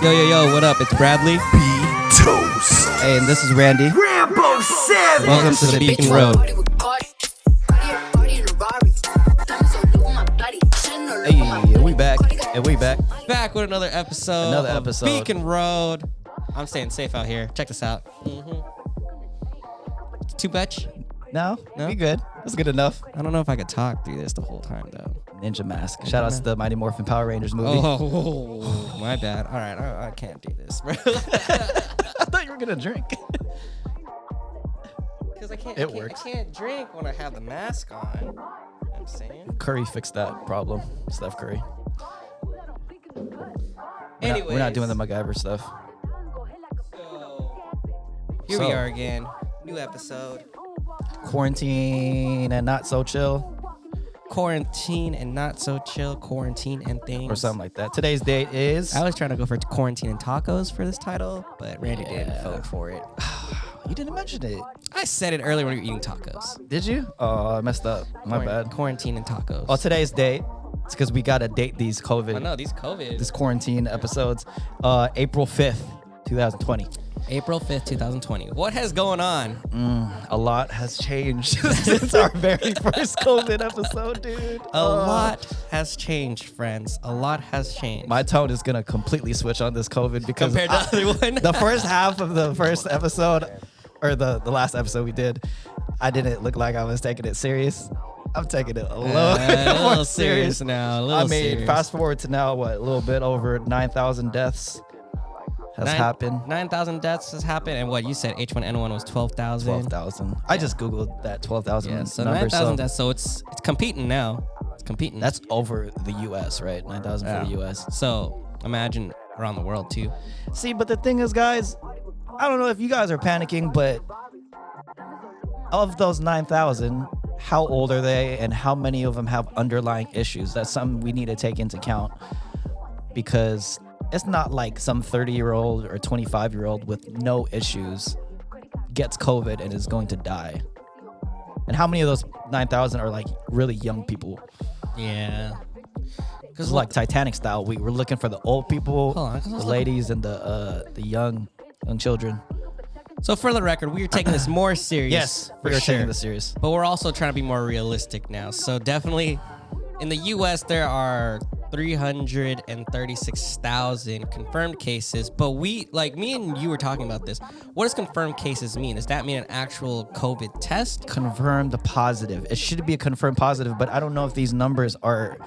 Yo, what up? It's Bradley. Toast. Hey, and this is Randy. Rambo 7. Welcome to the Beacon Road. Hey, we back. And we back. Back with another episode of Beacon Road. I'm staying safe out here. Check this out. Too much? No, we good. That's good enough. I don't know if I could talk through this the whole time, though. Ninja Mask. Shout out to the Mighty Morphin Power Rangers movie. Oh, my bad. All right, I can't do this, bro. I thought you were going to drink. Because I works. I can't drink when I have the mask on. You know what I'm saying? Curry fixed that problem. Steph Curry. Anyways, We're not doing the MacGyver stuff. So, here we are again. New episode. Quarantine and not so chill. Quarantine and not so chill. Quarantine and things. Or something like that. Today's date is... I was trying to go for quarantine and tacos for this title, but Randy didn't vote for it. You didn't mention it. I said it earlier when we were eating tacos. Did you? Oh, I messed up. My bad. Quarantine and tacos. Oh, today's date. It's because we got to date these COVID. I know, these COVID. This quarantine episodes. April 5th, 2020. April 5th, 2020. What has going on? A lot has changed since our very first COVID episode, dude. A lot has changed, friends. A lot has changed. My tone is going to completely switch on this COVID because Compared to the other one? the first half of the first episode, or the last episode we did, I didn't look like I was taking it serious. I'm taking it a little serious now. Fast forward to now, a little bit over 9,000 deaths has happened. 9,000 deaths has happened. And what you said, H1N1 was 12,000. 12,000. I just Googled that 12,000 Yeah, so number. 9,000 deaths. So it's competing now. It's competing. That's over the U.S., right? 9,000 for the U.S. So imagine around the world, too. See, but the thing is, guys, I don't know if you guys are panicking, but of those 9,000, how old are they and how many of them have underlying issues? That's something we need to take into account, because it's not like some 30-year-old or 25-year-old with no issues gets COVID and is going to die. And how many of those 9,000 are like really young people? Yeah. Because like Titanic style, we were looking for the old people, the ladies, and the young children. So for the record, we are taking this more serious. Yes, we are taking this serious. But we're also trying to be more realistic now. So definitely, in the U.S., there are 336,000 confirmed cases. But me and you were talking about this. What does confirmed cases mean? Does that mean an actual COVID test? Confirmed positive. It should be a confirmed positive, but I don't know if these numbers are...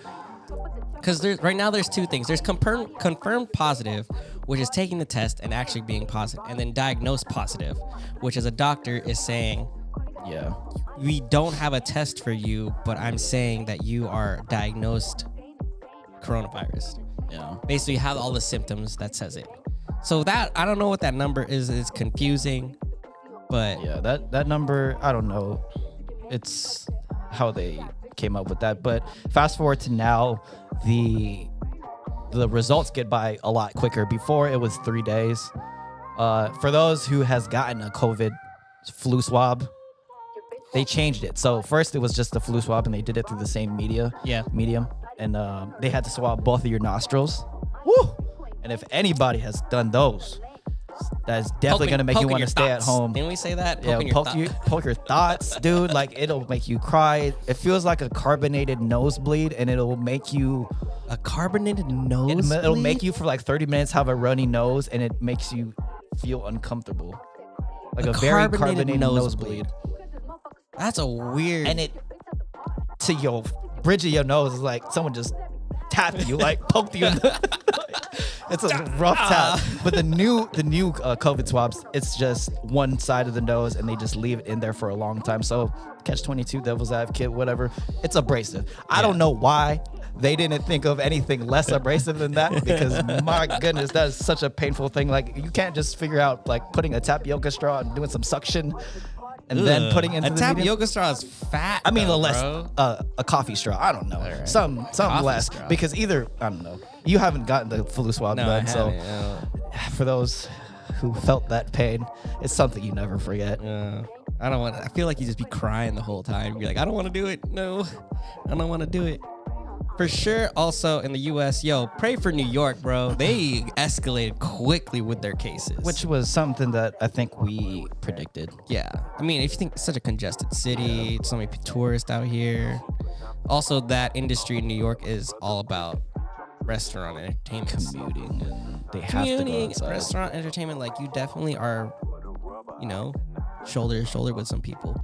Because right now there's two things. There's confirmed positive, which is taking the test and actually being positive, and then diagnosed positive, which is a doctor is saying, yeah, we don't have a test for you, but I'm saying that you are diagnosed coronavirus. Yeah. Basically, you have all the symptoms that says it. So that, I don't know what that number is. It's confusing, but yeah, that number, I don't know. It's how they came up with that. But fast forward to now, the results get by a lot quicker. Before, it was 3 days. For those who has gotten a COVID flu swab, they changed it. So first it was just the flu swab, and they did it through the same medium. And they had to swab both of your nostrils. Woo! And if anybody has done those, that's definitely going to make you want to stay at home. Didn't we say that? Poke your thoughts, dude. Like, it'll make you cry. It feels like a carbonated nosebleed, and it'll make you... A carbonated nosebleed? It'll make you for like 30 minutes have a runny nose, and it makes you feel uncomfortable. Like a very carbonated nosebleed. That's a weird... And it... To your bridge of your nose is like someone just tapped you, like poked you in the... It's a rough tap. But the new COVID swabs, it's just one side of the nose, and they just leave it in there for a long time. So catch-22, devil's advocate, whatever. It's abrasive. I don't know why they didn't think of anything less abrasive than that, because my goodness, that is such a painful thing. Like, you can't just figure out like putting a tapioca straw and doing some suction and then putting into a the tapioca straw is fat. I mean, though, a coffee straw. I don't know. Right. Some less straw. Because either, I don't know. You haven't gotten the flu swab done, so for those who felt that pain, it's something you never forget. I feel like you just be crying the whole time. You're like, I don't want to do it. No, I don't want to do it. For sure. Also in the U.S., pray for New York, bro. They escalated quickly with their cases. Which was something that I think we predicted. Yeah. I mean, if you think it's such a congested city, so many tourists out here. Also, that industry in New York is all about restaurant entertainment. Commuting, and they have to go outside. Restaurant entertainment, like you definitely are, shoulder to shoulder with some people.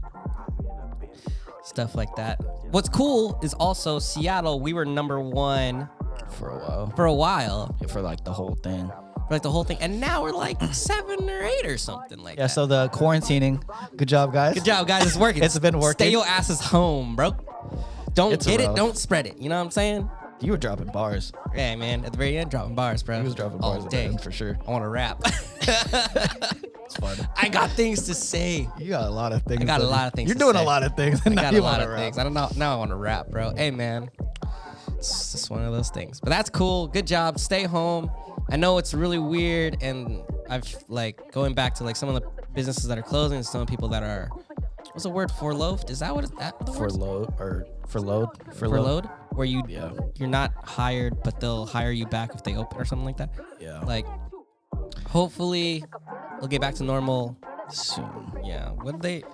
Stuff like that. What's cool is also Seattle, we were number one For a while. for a while. For like the whole thing. For like the whole thing. And now we're like 7 or 8 or something like Yeah, that. so the quarantining, good job, guys. Good job, guys. It's working. It's been working. Stay your asses home, bro. Don't It's get it. rough. Don't spread it. You know what I'm saying? You were dropping bars. Yeah, man. At the very end, dropping bars, bro. He was dropping all bars at the day end for sure. I want to rap. It's fun. I got things to say. You got a lot of things. I got a lot of things You're to doing say. a lot of things. I And now got you a lot wanna of rap. things. I don't know. Now I want to rap, bro. Hey, man. It's just one of those things. But that's cool. Good job. Stay home. I know it's really weird, and I've going back to some of the businesses that are closing, and some of the people that are, what's the word, furloughed? Is that what it's that? For load. Furloughed? Where Yeah. you're not hired, but they'll hire you back if they open or something like that. Yeah. Hopefully, we'll get back to normal. Soon. Yeah. What did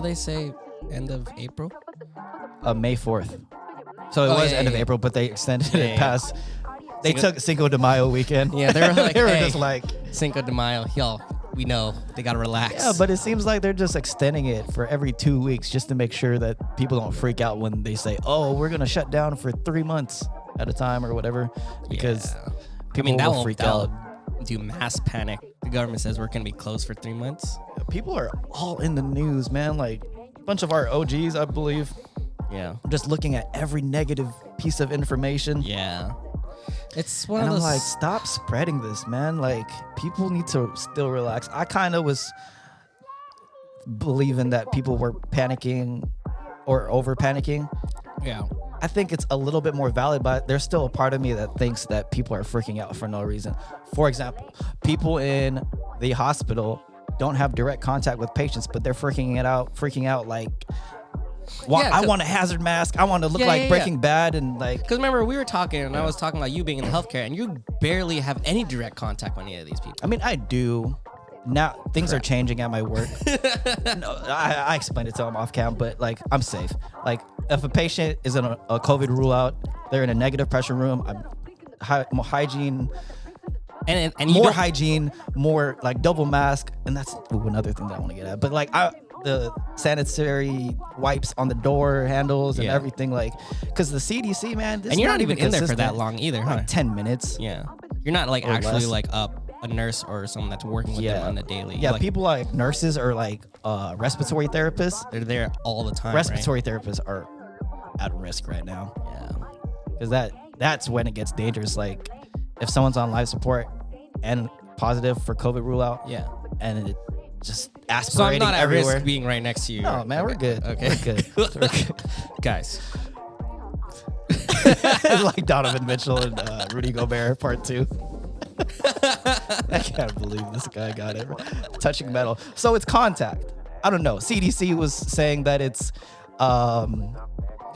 they say? End of April? May 4th. So it Oh, was yeah, end of yeah. April, but they extended Yeah, it yeah. past. They took Cinco de Mayo weekend. Yeah, they were like, they were hey. just like, Cinco de Mayo, y'all. We know they gotta relax. yeah, but it seems like they're just extending it for every 2 weeks just to make sure that people don't freak out when they say, "Oh, we're gonna shut down for 3 months at a time" or whatever, because Yeah. people will freak out. Do mass panic. The government says we're gonna be closed for 3 months. People are all in the news, man. Like a bunch of our OGs, I believe, Yeah. just looking at every negative piece of information. Yeah. It's one And of I'm those. like, stop spreading this, man. Like, people need to still relax. I kind of was believing that people were panicking or over panicking. Yeah. I think it's a little bit more valid, but there's still a part of me that thinks that people are freaking out for no reason. For example, people in the hospital don't have direct contact with patients, but they're freaking out like, Yeah, I want a hazard mask. I want to look Yeah, like yeah, Breaking Bad and like. Because remember, we were talking, and I was talking about you being in healthcare, and you barely have any direct contact with any of these people. I mean, I do. Now things are changing at my work. No, I explained it to them off cam, but like I'm safe. Like if a patient is in a COVID rule out, they're in a negative pressure room. More hygiene, And you more don't- hygiene, more like double mask, and that's another thing that I want to get at. But like the sanitary wipes on the door handles and Yeah. everything, like because the CDC, man, this and you're is not even in there for consistent. that long either, huh? Like 10 minutes. Yeah. You're not like Or actually less. like a nurse or someone that's working with them on the daily. Yeah, Like, people like nurses or like respiratory therapists. they're there all the time. Respiratory therapists are at risk right now Right? because that's when it gets dangerous. Like if someone's on life support and positive for COVID rule out, Yeah. and it just aspirating So I'm not at everywhere. risk being right next to you. No, man, we're good. Okay. We're good. We're good. Guys. Like Donovan Mitchell and Rudy Gobert part 2. I can't believe this guy got it. Touching metal. So it's contact. I don't know. CDC was saying that it's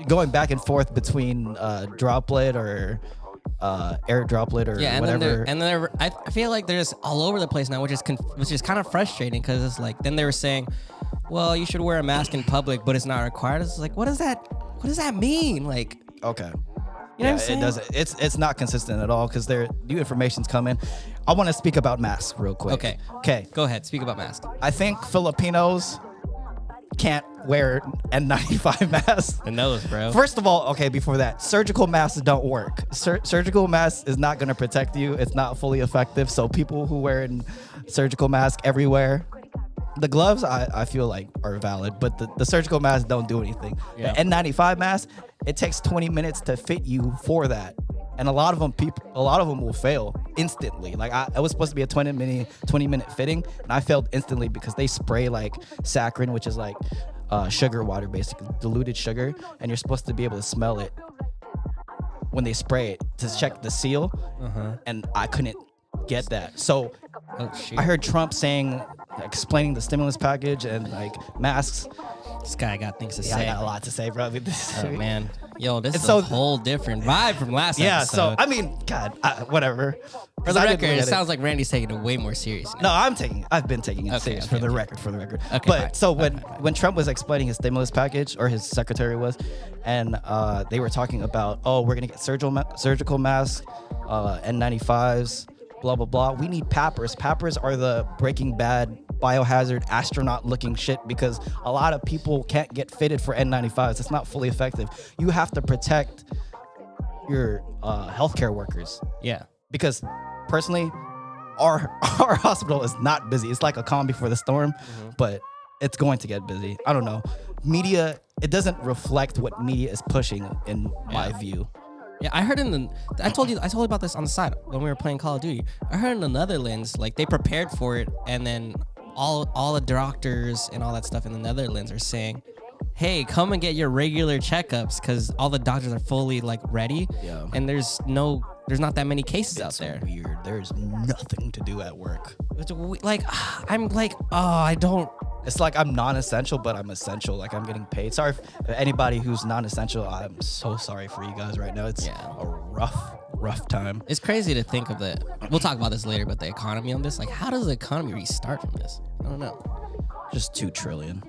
going back and forth between droplet or air droplet or Yeah, and whatever. then I feel like they're just all over the place now, which is kind of frustrating because it's like then they were saying, well, you should wear a mask in public, but it's not required. It's like, what does that mean? Like, Okay. You know what I'm saying? It doesn't. It's not consistent at all because new information's coming. I want to speak about masks real quick. Okay. Okay. Go ahead, speak about masks. I think Filipinos can't wear N95 masks. The nose, bro. First of all, okay, before that, surgical masks don't work. Surgical masks is not going to protect you. It's not fully effective. So people who wear a surgical mask everywhere, the gloves I feel like are valid, but the surgical masks don't do anything. Yeah. The N95 mask, it takes 20 minutes to fit you for that. And a lot of them will fail instantly. Like it was supposed to be a 20 minute fitting, and I failed instantly because they spray like saccharin, which is like sugar water, basically diluted sugar, and you're supposed to be able to smell it when they spray it to check the seal. And I couldn't get that. So Oh, shoot. I heard Trump saying explaining the stimulus package and like masks. This guy got things to Yeah, I say. got a lot to say, bro. Oh man, yo, this It's is so- a whole different vibe from last Yeah, episode. so I mean, God, whatever. For the I didn't record, look it at sounds like Randy's taking it way more serious now. No, I've been taking it Okay, serious okay, for the okay. record, Okay, but fine, so fine, fine. when Trump was explaining his stimulus package, or his secretary was, and they were talking about, oh, we're gonna get surgical masks, N95s, blah blah blah. We need PAPRs. PAPRs are the Breaking Bad biohazard astronaut looking shit because a lot of people can't get fitted for N95s. It's not fully effective. You have to protect your healthcare workers. Yeah. Because personally, our hospital is not busy. It's like a calm before the storm, but it's going to get busy. I don't know. Media, it doesn't reflect what media is pushing in my view. Yeah, I heard I told you about this on the side when we were playing Call of Duty. I heard in the Netherlands, like they prepared for it, and then all the doctors and all that stuff in the Netherlands are saying, hey, come and get your regular checkups because all the doctors are fully like ready. Yeah. And there's not that many cases out there. Weird. There's nothing to do at work. Like, I'm like, oh, I don't. It's like I'm non-essential, but I'm essential. Like I'm getting paid. Sorry for anybody who's non-essential. I'm so sorry for you guys right now. It's a rough time. It's crazy to think of the. We'll talk about this later, but the economy on this. Like, how does the economy restart from this? I don't know. Just 2 trillion.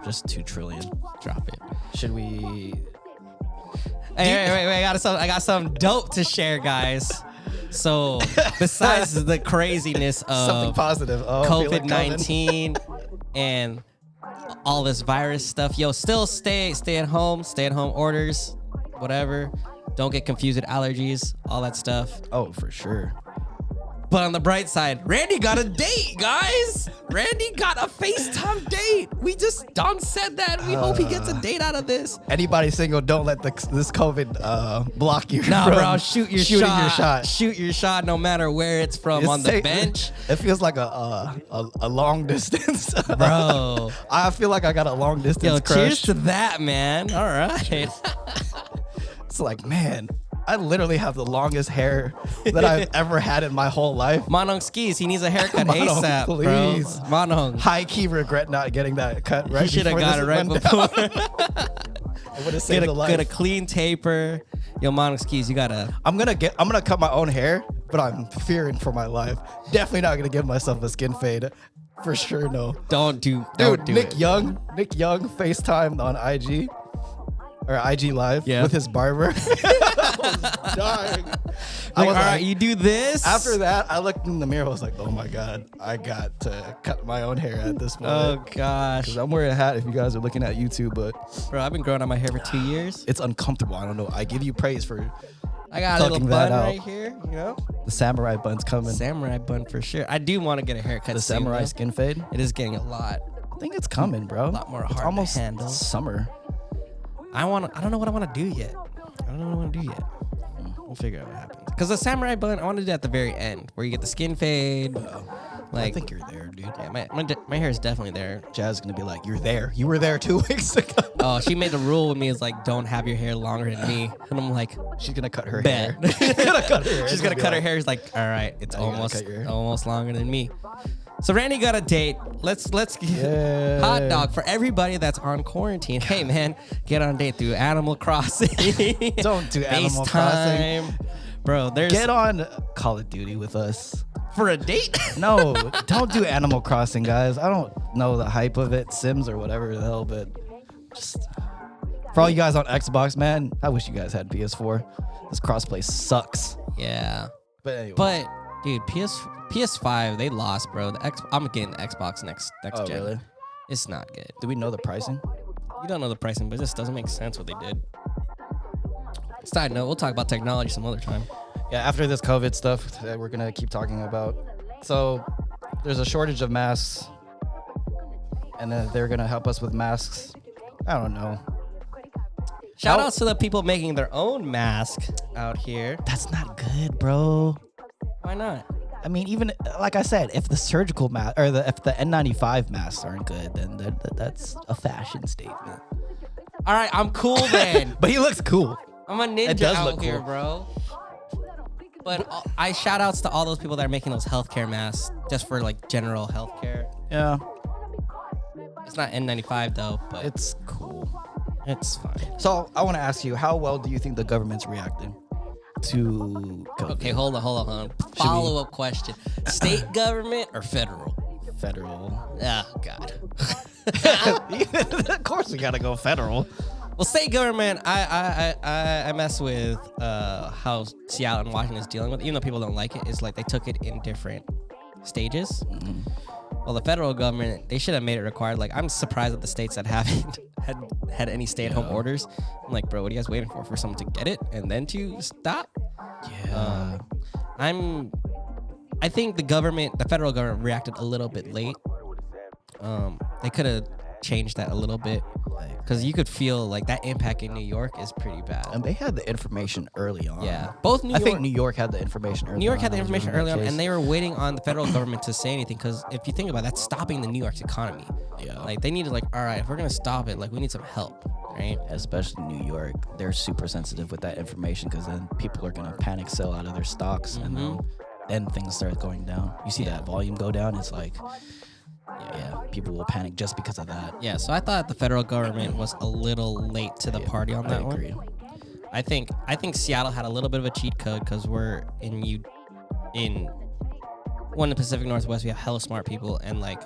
Just 2 trillion. Drop it. Should we? Hey, wait! I got some dope to share, guys. So, besides the craziness Something of positive. Oh, I feel like COVID-19 and all this virus stuff, yo, still stay at home. Stay at home orders, whatever. Don't get confused with allergies, all that stuff. Oh, for sure. But on the bright side, Randy got a date, guys. Randy got a FaceTime date. We just Don said that. We hope he gets a date out of this. Anybody single, don't let this COVID block you. Nah, from bro, shoot your shooting shot. your shot. Shoot your shot, no matter where it's from. It's on the safe. bench, It feels like a long distance, bro. I feel like I got a long distance Yo, crush. cheers to that, man. All right. It's like, man, I literally have the longest hair that I've ever had in my whole life. Monong skis. He needs a haircut Monong, ASAP, please. bro. Monong. High key regret not getting that cut right. He should have before got this it right went before. down. I would have saved a life. Get a clean taper. Yo, Monong skis. You gotta. I'm gonna cut my own hair, but I'm fearing for my life. Definitely not gonna give myself a skin fade. For sure, no. Don't do Nick it. Young FaceTime on IG or IG Live Yeah. with his barber. I was dying. Like, all right, you do this. After that, I looked in the mirror. I was like, oh my God, I got to cut my own hair at this point. Oh gosh, I'm wearing a hat if you guys are looking at YouTube, but bro, I've been growing out my hair for 2 years. it's uncomfortable. I don't know. I give you praise for I got a little tucking that bun out. right here. You know, the samurai buns coming. samurai bun for sure. I do want to get a haircut. The soon, samurai though. skin fade. It is getting a lot. I think it's coming, bro. A lot more It's hard to almost handle. summer. I don't know what I want to do yet. I don't know what I want to do yet. We'll figure out what happens. Because the samurai bun, I want to do it at the very end, where you get the skin fade. I Like, think you're there, dude. yeah, my hair is definitely there. Jazz is gonna be like, "You're there. You were there 2 weeks ago." Oh, she made the rule with me is like, don't have your hair longer than me. And I'm like, She's gonna cut her bet. hair. She's gonna cut her hair. She's gonna cut her hair. She's like, all right, it's Now you gotta almost cut your hair. almost longer than me. So Randy got a date. Let's Yeah. hot dog for everybody that's on quarantine. Hey man, get on a date through Animal Crossing. Don't do Animal FaceTime. Bro, there's Get on Call of Duty with us. for a date. No, don't do Animal Crossing, guys. I don't know the hype of it, Sims or whatever the hell, but just for all you guys on Xbox, man, I wish you guys had PS4. This crossplay sucks. Yeah, But anyway. but dude, PS5 they lost, bro. I'm getting the Xbox next Oh, gen. really? It's not good. Do we know the pricing? You don't know the pricing, but it just doesn't make sense what they did. Side note, we'll talk about technology some other time. Yeah, after this COVID stuff that we're gonna keep talking about. So there's a shortage of masks, and then they're gonna help us with masks. I don't know. Shout How- outs to the people making their own mask out here. That's not good, bro. Why not? I mean, even like I said, if the surgical mask or if the N95 masks aren't good, then that's a fashion statement. All right, I'm cool then. But he looks cool. I'm a ninja It does out look here, cool. bro. But I shout outs to all those people that are making those healthcare masks just for like general healthcare. Yeah, It's not N95 though, but it's cool. it's fine. So I want to ask you, how well do you think the government's reacting to COVID? Okay, hold on. Follow up question: state government or federal? Federal. Oh God. Of course, we gotta go federal. Well, state government, I mess with how Seattle and Washington is dealing with it. Even though people don't like it, it's like they took it in different stages. Well, the federal government, they should have made it required. Like, I'm surprised that the states that haven't had any stay-at-home orders. I'm like, bro, what are you guys waiting for someone to get it and then to stop? Yeah. I think the federal government reacted a little bit late. They could have changed that a little bit because you could feel like that impact in New York is pretty bad. And they had the information early on. Yeah, both I think New York had the information early on. New York had the I was information reading early that on, case. and they were waiting on the federal government to say anything. Because if you think about it, that's stopping the New York's economy. Yeah. Like they needed, like, all right, if we're gonna stop it, like we need some help, right? Especially New York, they're super sensitive with that information because then people are gonna panic sell out of their stocks, and then things start going down. You see that volume go down. It's like, yeah, people will panic just because of that. Yeah. So I thought the federal government was a little late to the party on that I agree. one. I think Seattle had a little bit of a cheat code because we're in the Pacific Northwest. We have hella smart people, and like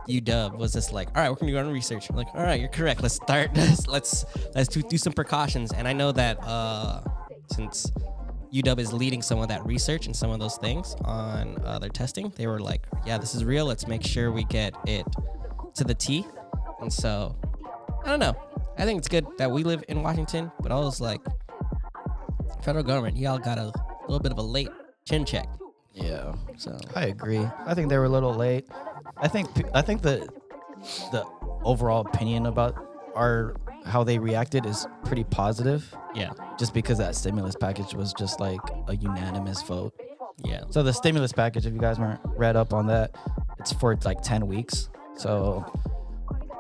UW was just like, all right, we're gonna do our own research. I'm like, all right, you're correct. Let's start. let's do some precautions. And I know that since UW is leading some of that research and some of those things on their testing, they were like, yeah, this is real. Let's make sure we get it to the T. And so, I don't know. I think it's good that we live in Washington, but I was like, federal government, y'all got a little bit of a late chin check. Yeah. So I agree. I think they were a little late. I think the overall opinion about how they reacted is pretty positive. yeah, Just because that stimulus package was just like a unanimous vote. yeah. So the stimulus package, if you guys weren't read up on that, it's for like 10 weeks. So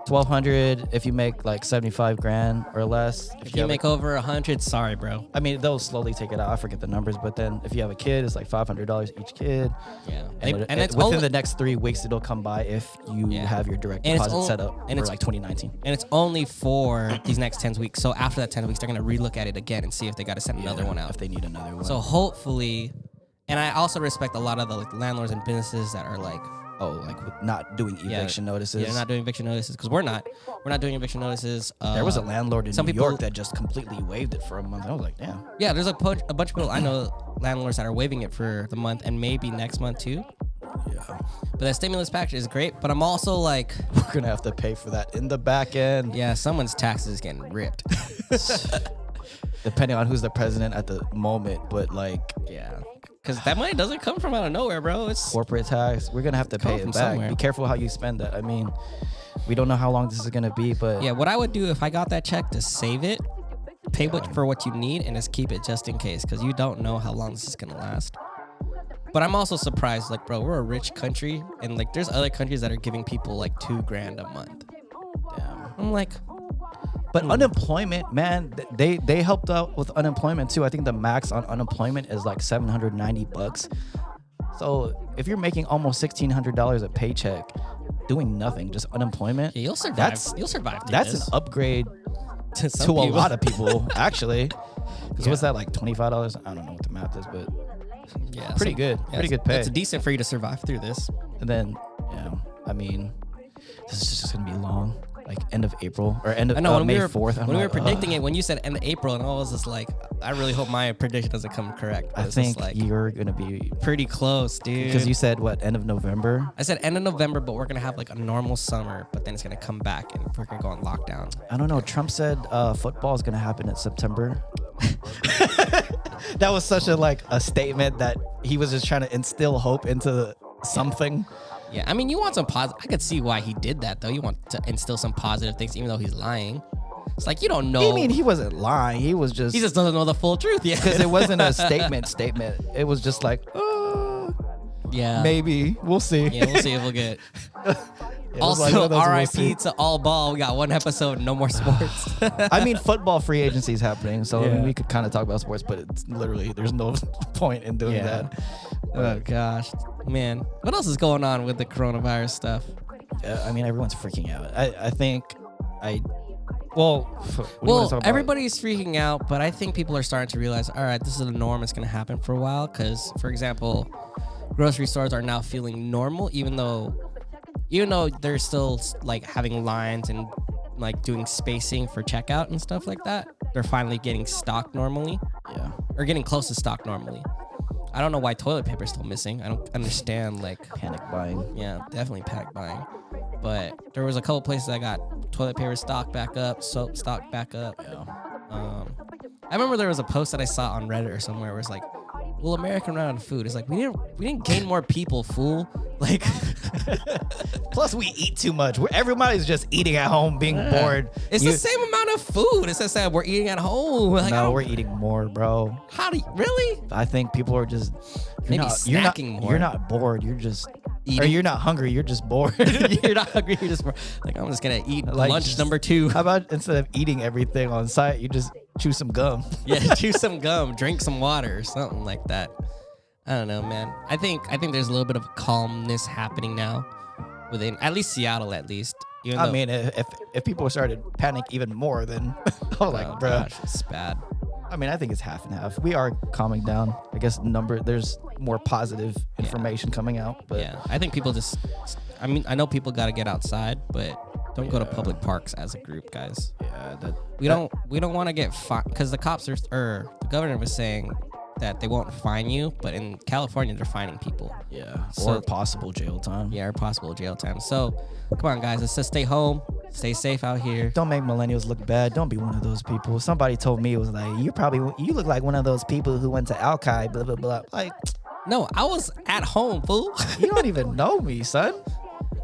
$1,200 if you make like 75 grand or less. If you have make over 100, sorry, bro. I mean, they'll slowly take it out. I forget the numbers, but then if you have a kid, it's like $500 each kid. Yeah, And, it's within only, the next 3 weeks, it'll come by if you Yeah. have your direct And it's deposit only- set up and for it's- like 2019. and it's only for these next 10 weeks. So after that 10 weeks, they're gonna relook at it again and see if they got to send another one out. If they need another one. So hopefully, and I also respect a lot of the like landlords and businesses that are like, like not doing eviction notices. yeah, not doing eviction notices because we're not doing eviction notices. There was a landlord in some New people- York that just completely waived it for a month. I was like, damn. Yeah, there's a bunch of people I know landlords that are waiving it for the month and maybe next month too. Yeah. But that stimulus package is great. But I'm also like, We're going to have to pay for that in the back end. yeah, someone's taxes is getting ripped. Depending on who's the president at the moment. But like Yeah, because that money doesn't come from out of nowhere, bro. It's corporate tax, we're going to have to pay from it back. somewhere. Be careful how you spend that. I mean, we don't know how long this is going to be, but yeah. What I would do if I got that check, to save it, pay for what you need, and just keep it just in case, because you don't know how long this is gonna last. But I'm also surprised, like, bro, we're a rich country, and like, there's other countries that are giving people like $2,000 a month. damn. I'm like, But unemployment, man, they helped out with unemployment too. I think the max on unemployment is like $790. So if you're making almost $1,600 a paycheck, doing nothing, just unemployment, yeah, you'll survive. That's- You'll survive. Through that's this. an upgrade to to a lot of people, actually. Because what's that, like $25? I don't know what the math is, but yeah, pretty good. Pretty good pay. It's decent for you to survive through this. And then, yeah, I mean, this is just going to be long. Like end of April or end of I know when May we were 4th. I'm when we were like, predicting it, when you said end of April, and I was just like, I really hope my prediction doesn't come correct. But I it's just think like you're going to be, pretty close, dude. because you said what, end of November? I said end of November, but we're gonna have like a normal summer, but then it's gonna come back and we're gonna go on lockdown. I don't know. Trump said football is going to happen in September. That was such a statement that he was just trying to instill hope into something. Yeah, I mean, you want some positive. I could see why he did that though. You want to instill some positive things, even though he's lying. It's like you don't know. I mean, he wasn't lying. He was just, he just doesn't know the full truth yet. because it wasn't a statement. It was just like, yeah, maybe we'll see. Yeah, we'll see if we'll get. It was like one Also, of those we'll R.I.P. see. to all ball. We got one episode, no more sports. I mean, football free agency is happening, so Yeah. we could kind of talk about sports, but it's literally there's no point in doing Yeah. that. Oh gosh. man, what else is going on with the coronavirus stuff? I mean, everyone's freaking out. I think what do you wanna talk about? Everybody's freaking out, but I think people are starting to realize, all right, this is the norm. It's going to happen for a while. Because, for example, grocery stores are now feeling normal, even though they're still like having lines and like doing spacing for checkout and stuff like that. They're finally getting stock normally. Yeah. Or getting close to stock normally. I don't know why toilet paper is still missing. I don't understand, like, Panic buying. yeah, definitely panic buying. But there was a couple places I got toilet paper stock back up, soap stock back up. Yeah. I remember there was a post that I saw on Reddit or somewhere where it's like, "Will America run out of food?" It's like we didn't gain more people, fool. Like, Plus, we eat too much. Everybody's just eating at home, being bored. it's the same amount of food. It's just that we're eating at home. Like, No, we're eating more, bro. how do you really? I think people are just Maybe snacking more. You're not bored. You're just or Eating. you're not hungry. You're just bored. You're not hungry. You're just like, I'm just gonna eat Like, lunch just- number 2. How about instead of eating everything on site, you just chew some gum? Yeah, chew some gum, drink some water, or something like that. I don't know, man. I think there's a little bit of calmness happening now within at least Seattle, at least. Even I though- mean, if people started panic even more, then I was like, oh, bro. gosh, it's bad. I mean, I think it's half and half. We are calming down. I guess there's more positive information coming out, but Yeah, I think people just. I mean, I know people got to get outside, but don't go to public parks as a group, guys. yeah, We don't want to get fined because the cops the governor was saying that they won't fine you, but in California they're fining people. yeah, So- or possible jail time. Yeah, or possible jail time. So, come on, guys. Let's just stay home, stay safe out here. Don't make millennials look bad. Don't be one of those people. Somebody told me, it was like, you look like one of those people who went to Alki, blah blah blah. Like, No, I was at home, fool. you don't even know me, son.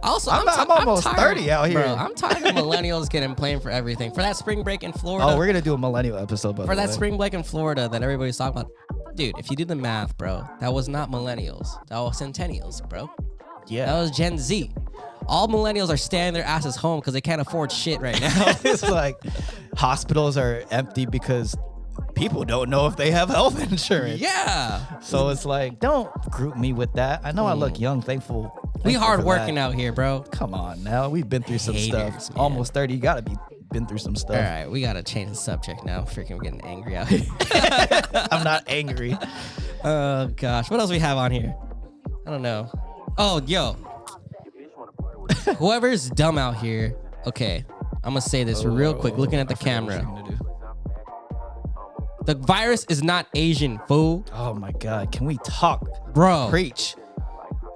Also, I'm almost tired, 30 out here. Bro, I'm tired of millennials getting blamed for everything. For that spring break in Florida. Oh, we're gonna do a millennial episode, by for the that way. spring break in Florida that everybody's talking about. Dude, if you do the math, bro, that was not millennials. That was centennials, bro. Yeah, That was Gen Z. All millennials are standing their asses home because they can't afford shit right now. it's like hospitals are empty because people don't know if they have health insurance. Yeah. So it's like, don't group me with that. I know I look young, thankful. We thankful hard for working that. out here, bro. Come on now, we've been through some Haters, stuff. man. Almost 30, you gotta been through some stuff. All right, we gotta change the subject now. Freaking getting angry out here. I'm not angry. Oh gosh, what else we have on here? I don't know. Oh, yo, whoever's dumb out here. Okay, I'm gonna say this real quick. Looking at the camera, the virus is not Asian, fool, Oh my God, can we talk? bro. Preach.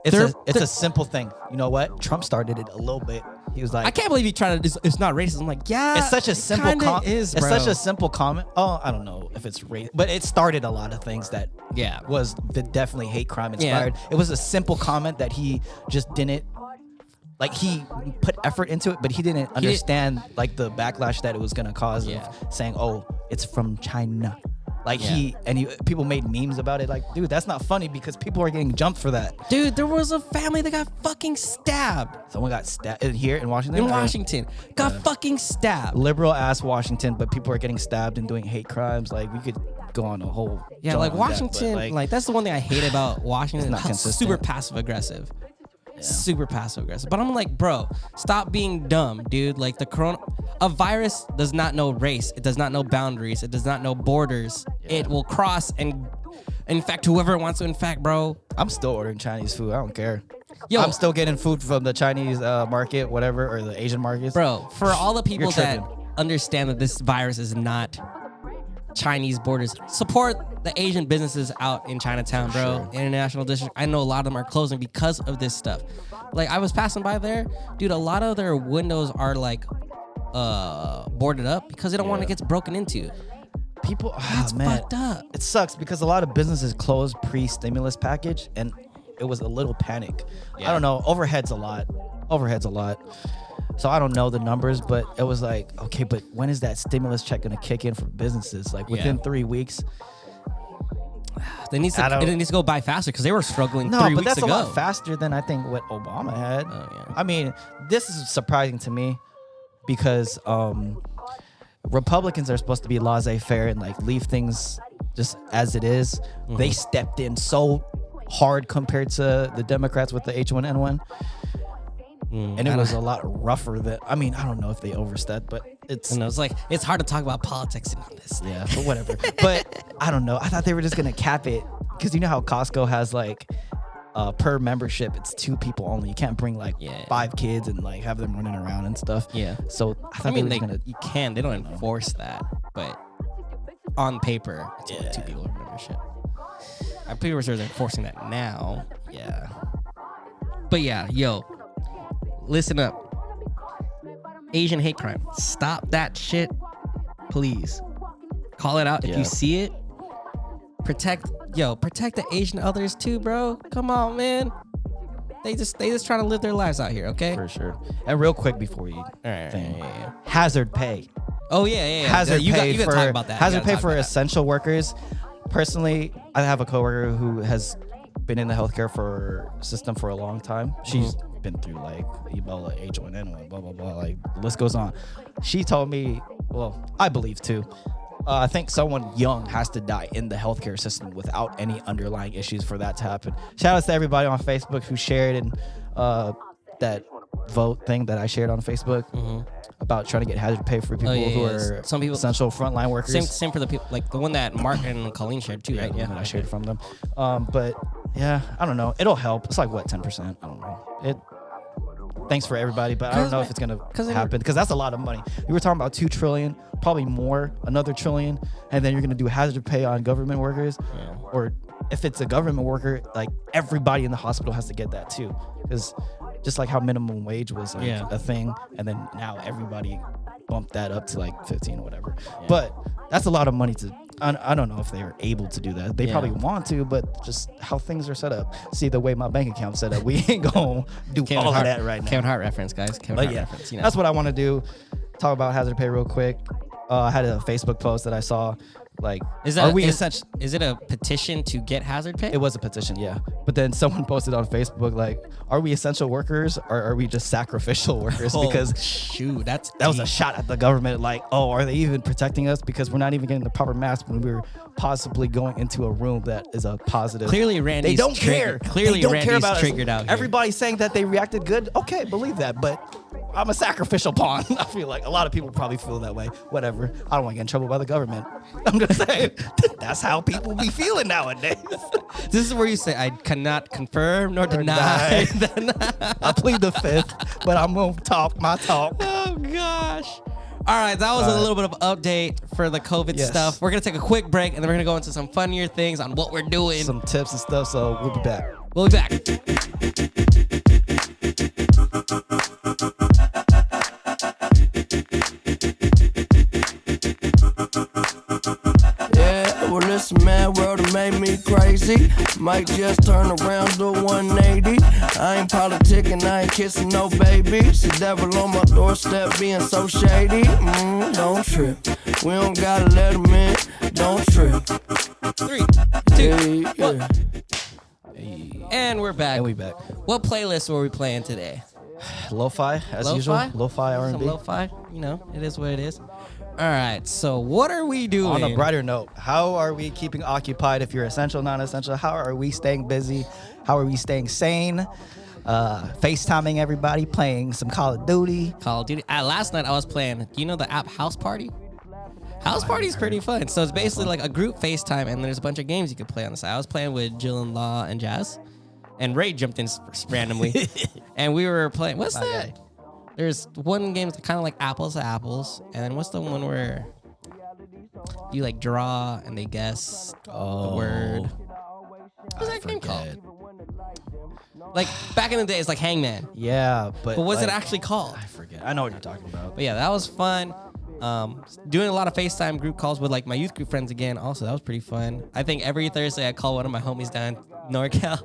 It's They're- a simple thing. You know what? Trump started it a little bit. He was like, I can't believe you try to. It's not racist. I'm like, yeah. it's such a it simple kinda comment. is, It's bro. such a simple comment. Oh, I don't know if it's race, but it started a lot of things that Yeah. was definitely hate crime Yeah. inspired. It was a simple comment that he just didn't like. He put effort into it, but he didn't understand like the backlash that it was gonna cause Yeah. of saying, "Oh, it's from China." Like Yeah. people made memes about it. Like, dude, that's not funny because people are getting jumped for that. Dude, there was a family that got fucking stabbed Someone got stabbed here in Washington. in or- Washington. Got fucking stabbed. Liberal ass Washington, but people are getting stabbed and doing hate crimes. Like, we could go on a whole. Yeah, joke like on that, but, Washington, like that's the one thing I hate about Washington. not How consistent. super passive aggressive. Super passive aggressive. But I'm like, bro, stop being dumb, dude. Like a virus does not know race. It does not know boundaries. It does not know borders. It will cross and infect whoever it wants to infect, bro. I'm still ordering Chinese food. I don't care. Yo. I'm still getting food from the Chinese market, whatever, or the Asian markets. Bro, for all the people You're that tripping. understand that this virus is not Chinese borders, support the Asian businesses out in Chinatown, bro. International District. I know a lot of them are closing because of this stuff. Like, I was passing by there, dude. A lot of their windows are like boarded up because they don't want to get broken into. People, That's man, fucked up. it sucks because a lot of businesses closed pre-stimulus package, and it was a little panic. I don't know. Overhead's a lot. So I don't know the numbers, but it was like, okay, but when is that stimulus check gonna kick in for businesses? Like within 3 weeks? It needs to go by faster because they were struggling No, 3 but weeks that's ago. a lot faster than I think what Obama had. Oh, yeah. I mean, this is surprising to me because Republicans are supposed to be laissez-faire and like leave things just as it is. Mm-hmm. They stepped in so hard compared to the Democrats with the H1N1. And it was a lot rougher than, I mean, I don't know if they overstepped, but it's. And it's like, it's hard to talk about politics on this. Yeah, but whatever. But I don't know. I thought they were just going to cap it because you know how Costco has like per membership, it's 2 people only. You can't bring like 5 kids and like have them running around and stuff. Yeah. So I thought they were you can. They don't enforce that, but on paper, it's only 2 people in membership. I'm pretty sure they're enforcing that now. Yeah. But yeah, yo, listen up. Asian hate crime. Stop that shit, please. Call it out if you see it. Protect the Asian others too, bro. Come on, man. They just trying to live their lives out here, okay? For sure. And real quick before you hazard pay. Oh yeah. Hazard you pay got to talk about that. Hazard pay for essential workers. Personally, I have a coworker who has been in the healthcare system for a long time. She's been through like Ebola, H1N1, blah blah blah. Like the list goes on. She told me, well, I believe too. I think someone young has to die in the healthcare system without any underlying issues for that to happen. Shout out to everybody on Facebook who shared in that vote thing that I shared on Facebook about trying to get hazard pay for people who are some people essential frontline workers. Same for the people, like the one that Mark and Colleen shared too, right? Yeah, that I shared from them. But yeah, I don't know. It'll help. It's like what, 10%? I don't know. Thanks for everybody, but I don't know if it's gonna happen because that's a lot of money. We were talking about $2 trillion, probably more, another $1 trillion, and then you're gonna do hazard pay on government workers, or if it's a government worker, like everybody in the hospital has to get that too, because just like how minimum wage was like a thing, and then now everybody bumped that up to like 15 or whatever. But that's a lot of money to. I don't know if they are able to do that. They probably want to, but just how things are set up. See, the way my bank account's set up, we ain't gonna do Kevin all Hart, of that right now. Kevin Hart reference, guys. Kevin Hart reference. You know. That's what I want to do. Talk about hazard pay real quick. I had a Facebook post that I saw. Like, is it a petition to get hazard pay? It was a petition, yeah. But then someone posted on Facebook, like, are we essential workers or are we just sacrificial workers? Because shoot, that was a shot at the government. Like, oh, are they even protecting us? Because we're not even getting the proper mask when we're possibly going into a room that is a positive. Clearly, Randy's they don't care. Clearly, they don't Randy's care about triggered us. out here. Everybody's saying that they reacted good. Okay, believe that, but I'm a sacrificial pawn. I feel like a lot of people probably feel that way. Whatever. I don't want to get in trouble by the government. I'm just saying that's how people be feeling nowadays. This is where you say, I cannot confirm nor deny. I plead the fifth, but I'm going to talk my talk. Oh, gosh. All right, that was a little bit of update for the COVID stuff. We're going to take a quick break, and then we're going to go into some funnier things on what we're doing. Some tips and stuff, so we'll be back. We'll be back. Well, this mad world it made me crazy. Might just turn around to 180. I ain't politicking, I ain't kissing no babies. The devil on my doorstep being so shady. Don't trip. We don't gotta let him in. Don't trip. 3, 2, 1. And we're back. And we back. What playlist were we playing today? Lo-fi, as usual. Lo-fi R&B. Some lo-fi. You know, it is what it is. All right, so what are we doing? On a brighter note, how are we keeping occupied if you're essential, non-essential? How are we staying busy? How are we staying sane? FaceTiming everybody, playing some Call of Duty. Last night I was playing, do you know the app House Party? House Party is pretty fun. So it's basically like a group FaceTime, and there's a bunch of games you can play on the side. I was playing with Jill and Law and Jazz, and Ray jumped in randomly, and we were playing. What's that? Okay. There's one game that's kind of like apples to apples, and then what's the one where you like draw and they guess the word? What's that game called? Like back in the day, it's like Hangman. Yeah, but what's like, it actually called? I forget. I know what you're talking about. But yeah, that was fun. Doing a lot of FaceTime group calls with like my youth group friends again. Also, that was pretty fun. I think every Thursday I call one of my homies down in NorCal.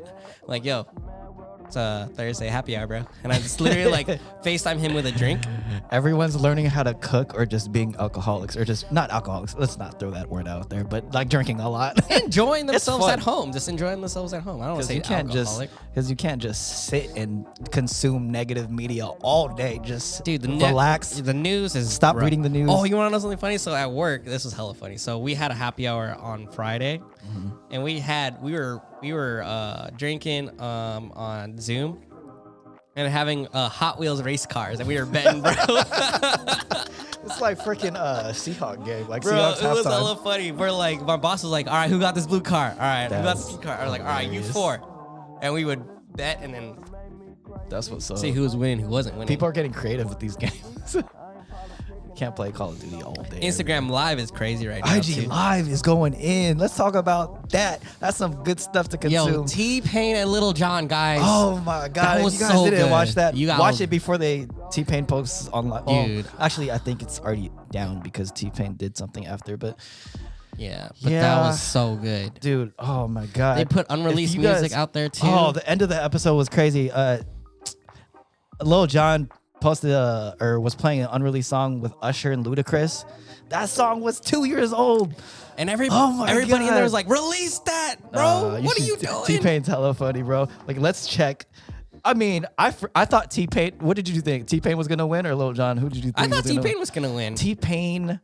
Like, yo, it's a Thursday happy hour, bro. And I just literally like FaceTime him with a drink. Everyone's learning how to cook or just being alcoholics or just not alcoholics. Let's not throw that word out there, but like drinking a lot. Enjoying themselves at home. Just enjoying themselves at home. I don't want to say alcoholic. Because you can't just sit and consume negative media all day. Just relax. The news is Stop reading the news. Oh, you want to know something funny? So at work, this was hella funny. So we had a happy hour on Friday. and we were drinking on Zoom and having Hot Wheels race cars, and we were betting, bro. It's like freaking Seahawk game. Like Bro, Seahawks it was halftime. hella funny. We're like, my boss was like, all right, who got this blue car? All right, who got That's this blue car? I was like, all right, you hilarious. 4. And we would bet and then That's what's up. see who was winning, who wasn't winning. People are getting creative with these games. Can't play Call of Duty all day. Instagram Live is crazy right now. IG too. Live is going in. Let's talk about that. That's some good stuff to consume. Yo, T-Pain and Little John, guys. Oh my god! That If was you guys so didn't good. watch that, You gotta- watch it before T-Pain posts online. Dude. Oh, actually, I think it's already down because T-Pain did something after. But Yeah, but that Yeah. was so good. dude, oh my god! They put unreleased If you guys- music out there too. Oh, the end of the episode was crazy. Lil Jon posted or was playing an unreleased song with Usher and Ludacris. That song was 2 years old. and Oh my everybody in there God. was like, release that, bro. What are you doing? T-Pain's hella funny, bro. Like, let's check. I mean, I thought T-Pain. What did you think? T-Pain was gonna win or Lil Jon? Who did you think? I thought was gonna T-Pain win? was gonna win. T-Pain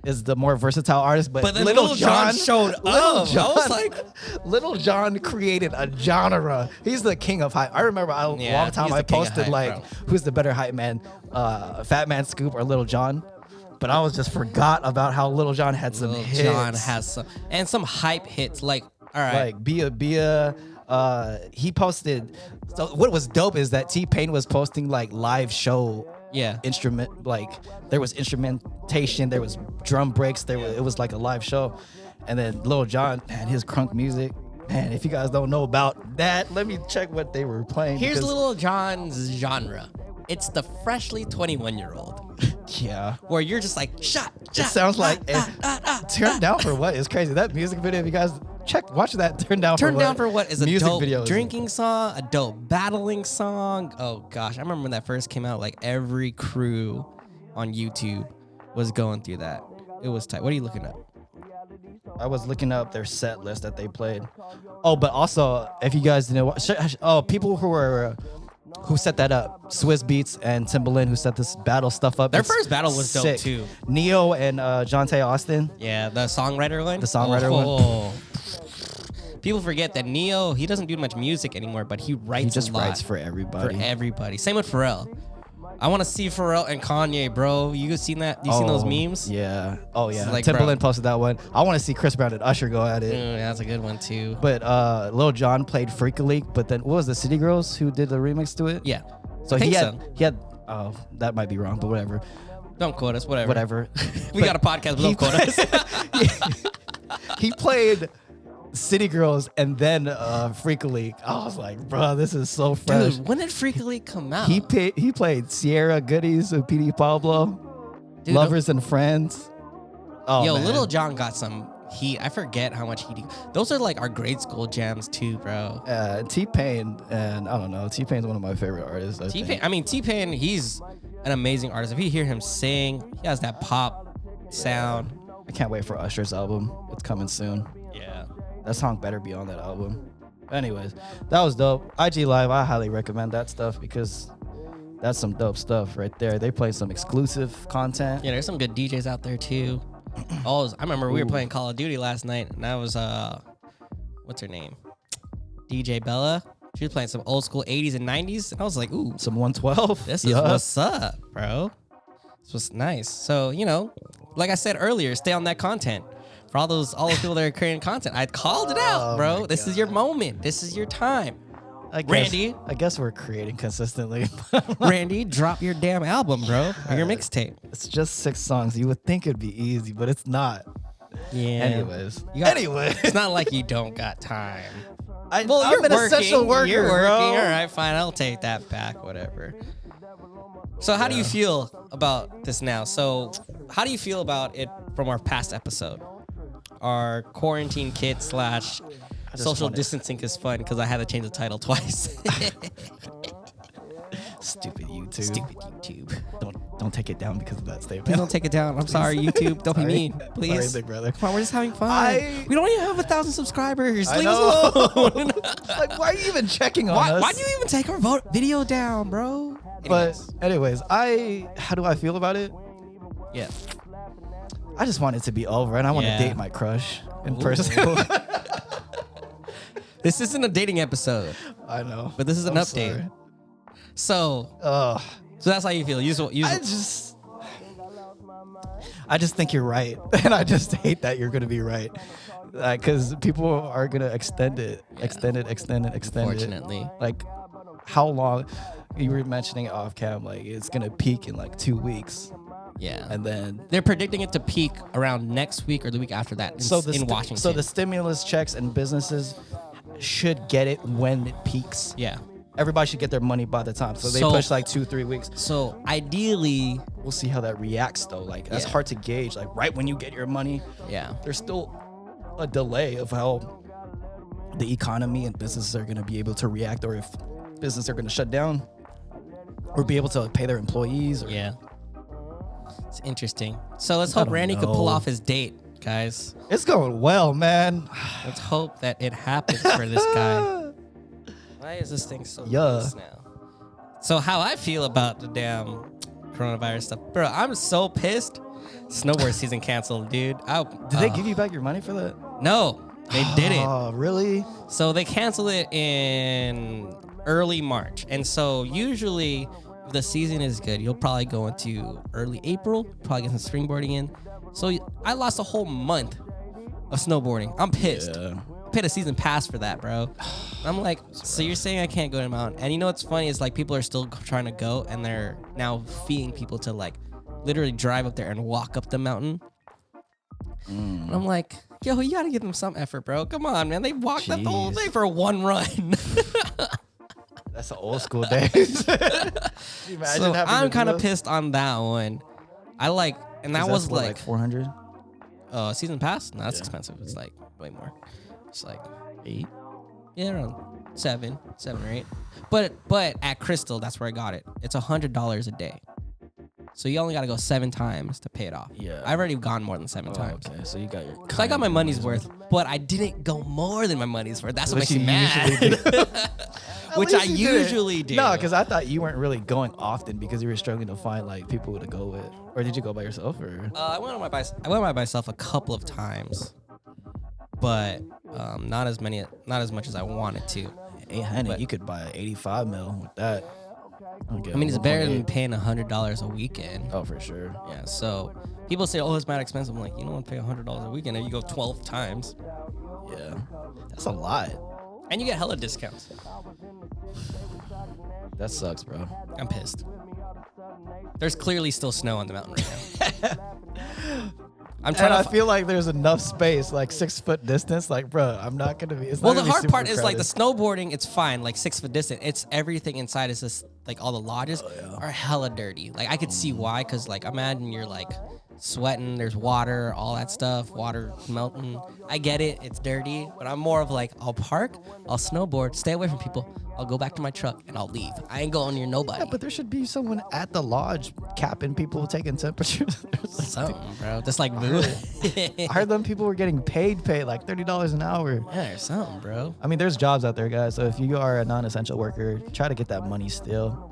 is the more versatile artist, but But then Little Lil Jon Jon showed Little up. I Jon, was like- Little Jon created a genre. He's the king of hype. I remember a long time he's I the king of posted hype, like, bro. who's the better hype man, Fat Man Scoop or Little Jon? But I was just forgot about how Little Jon had some Lil hits. Jon has some hype hits. Like, all right, Like Bia. He posted. So what was dope is that T-Pain was posting like live show yeah. instrument, like there was instrumentation, there was drum breaks, it was like a live show. And then Lil Jon, man, his crunk music, man, if you guys don't know about that, let me check what they were playing. Here's because- Lil Jon's genre. It's the freshly 21-year-old, yeah. where you're just like, shot. It sounds like Turn Down for What is crazy. That music video, if you guys watch that Turn Down Turn for What. Down for What is a music dope video is- drinking song, a dope battling song. Oh gosh, I remember when that first came out, like every crew on YouTube was going through that. It was tight. What are you looking at? I was looking up their set list that they played. Oh, but also, if you guys didn't watch, people who set that up, Swizz Beats and Timbaland, who set this battle stuff up. Their It's first battle was dope, sick. too. Neo and Jonte Austin. Yeah, the songwriter one. The songwriter one. People forget that Neo, he doesn't do much music anymore, but he writes He just a lot writes for everybody. for everybody. Same with Pharrell. I want to see Pharrell and Kanye, bro. You seen that? You seen those memes? Yeah. Oh yeah. Like, Timbaland bro. posted that one. I want to see Chris Brown and Usher go at it. That's a good one too. But Lil Jon played Freak a Leak, but then what was the City Girls who did the remix to it? Yeah. So I think he had oh, that might be wrong, but whatever. Don't quote us. Whatever. Whatever. We got a podcast. But don't quote us. He played City Girls and then Freak a Leak. I was like, bro, this is so fresh. Dude, when did Freak a Leak come out? He played Sierra Goodies with PD Pablo, Dude, Lovers and Friends. Oh, Yo, man. Little John got some heat. I forget how much heat. Those are like our grade school jams too, bro. T-Pain, and I don't know. T-Pain's one of my favorite artists. I T-Pain. think. I mean, T-Pain. He's an amazing artist. If you hear him sing, he has that pop sound. I can't wait for Usher's album. It's coming soon. Yeah. That song better be on that album. Anyways, that was dope. IG Live, I highly recommend that stuff because that's some dope stuff right there. They play some exclusive content. Yeah, there's some good DJs out there too. I remember we were playing Call of Duty last night, and that was what's her name? DJ Bella. She was playing some old school 80s and 90s, and I was like, ooh, Some 112. this is what's up, bro. This was nice. So, like I said earlier, stay on that content. For all those people that are creating content, I called it out, bro. my This is your moment. This is your time. I guess, Randy. I guess we're creating consistently. Randy, drop your damn album, bro, or your mixtape. It's just 6 songs. You would think it'd be easy, but it's not. Yeah. Anyways. Anyways, it's not like you don't got time. I'm You're an essential worker, You're working. bro. All right, fine. I'll take that back. Whatever. So, how do you feel about this now? So, how do you feel about it from our past episode? Our quarantine kid / social distancing is fun because I had to change the title twice. Stupid YouTube. Stupid YouTube. Don't take it down because of that statement. Please don't take it down. I'm sorry, YouTube. Don't be Sorry. mean. Please. Sorry, big brother. Come on, we're just having fun. I- We don't even have 1,000 subscribers. I Leave know. us alone. Like, why are you even checking on us? Why do you even take our video down, bro? But anyways, how do I feel about it? Yeah. I just want it to be over, and I want to Yeah. date my crush in person. This isn't a dating episode, I know. but this is an I'm update. sorry. So Ugh. that's how you feel. I just think you're right, and I just hate that you're gonna be right, because people are gonna extend it. Unfortunately. Like, how long? You were mentioning it off cam, like it's gonna peak in like 2 weeks, Yeah. and then They're predicting it to peak around next week or the week after that in Washington. So the stimulus checks and businesses should get it when it peaks. yeah. Everybody should get their money by the time. So they So- push like 2-3 weeks. So ideally, We'll see how that reacts though. Like that's Yeah. hard to gauge. Like right when you get your money, yeah. there's still a delay of how the economy and businesses are going to be able to react, or if businesses are going to shut down or be able to pay their employees. Or, Yeah. It's interesting. So let's I hope don't Randy could pull know. off his date, guys. It's going well, man. Let's hope that it happens for this guy. Why is this thing so Yeah. loose now? So how I feel about the damn coronavirus stuff, bro? I'm so pissed. Snowboard season canceled, dude. Did they give you back your money for that? No, they didn't. Oh, really? So they canceled it in early March. And so usually if the season is good, you'll probably go into early April, probably get some springboarding in. So I lost a whole month of snowboarding. I'm pissed. Yeah. I paid a season pass for that, bro. I'm like, so you're saying I can't go to the mountain? And you know what's funny is like people are still trying to go, and they're now feeing people to like literally drive up there and walk up the mountain. And I'm like, yo, you gotta give them some effort, bro. Come on, man. They walked up the whole Jeez. day for one run. That's the old school days. So I'm kind of pissed on that one. I like, and that was like 400. season pass. No, that's Yeah. expensive. It's like way more. It's like 8. yeah, around seven or 8. But at Crystal, that's where I got it. It's $100 a day. So you only got to go 7 times to pay it off. Yeah. I've already gone more than 7 Oh, times. okay, so you got your. So I got my money's worth, but I didn't go more than my money's worth. That's what Which makes me you mad. usually do. Which I usually do. No, because I thought you weren't really going often because you were struggling to find like people to go with. Or did you go by yourself? Or I went by myself a couple of times, but not as much as I wanted to. 800, But- you could buy 85 mil with that. I mean, it's better than paying $100 a weekend. Oh, for sure. Yeah. So people say, "Oh, it's mad expensive." I'm like, you don't want to pay $100 a weekend, and you go 12 times, Yeah, that's a lot. and you get hella discounts. That sucks, bro. I'm pissed. There's clearly still snow on the mountain right now. I'm And trying I to. feel like there's enough space, like 6 foot distance. Like, bro, I'm not gonna be. It's Well, not the gonna be hard super part is like the crowded. snowboarding. It's fine, like 6 foot distance. It's everything inside is just like all the lodges are hella dirty. Like I could see why, because like imagine you're like sweating. There's water, all that stuff. Water melting. I get it. It's dirty, but I'm more of like I'll park, I'll snowboard, stay away from people. I'll go back to my truck and I'll leave. I ain't going near nobody. Yeah, but there should be someone at the lodge capping people taking temperatures. Something, bro. Just like boo. I heard them people were getting paid like $30 an hour. Yeah, or something, bro. I mean, there's jobs out there, guys. So if you are a non-essential worker, try to get that money still.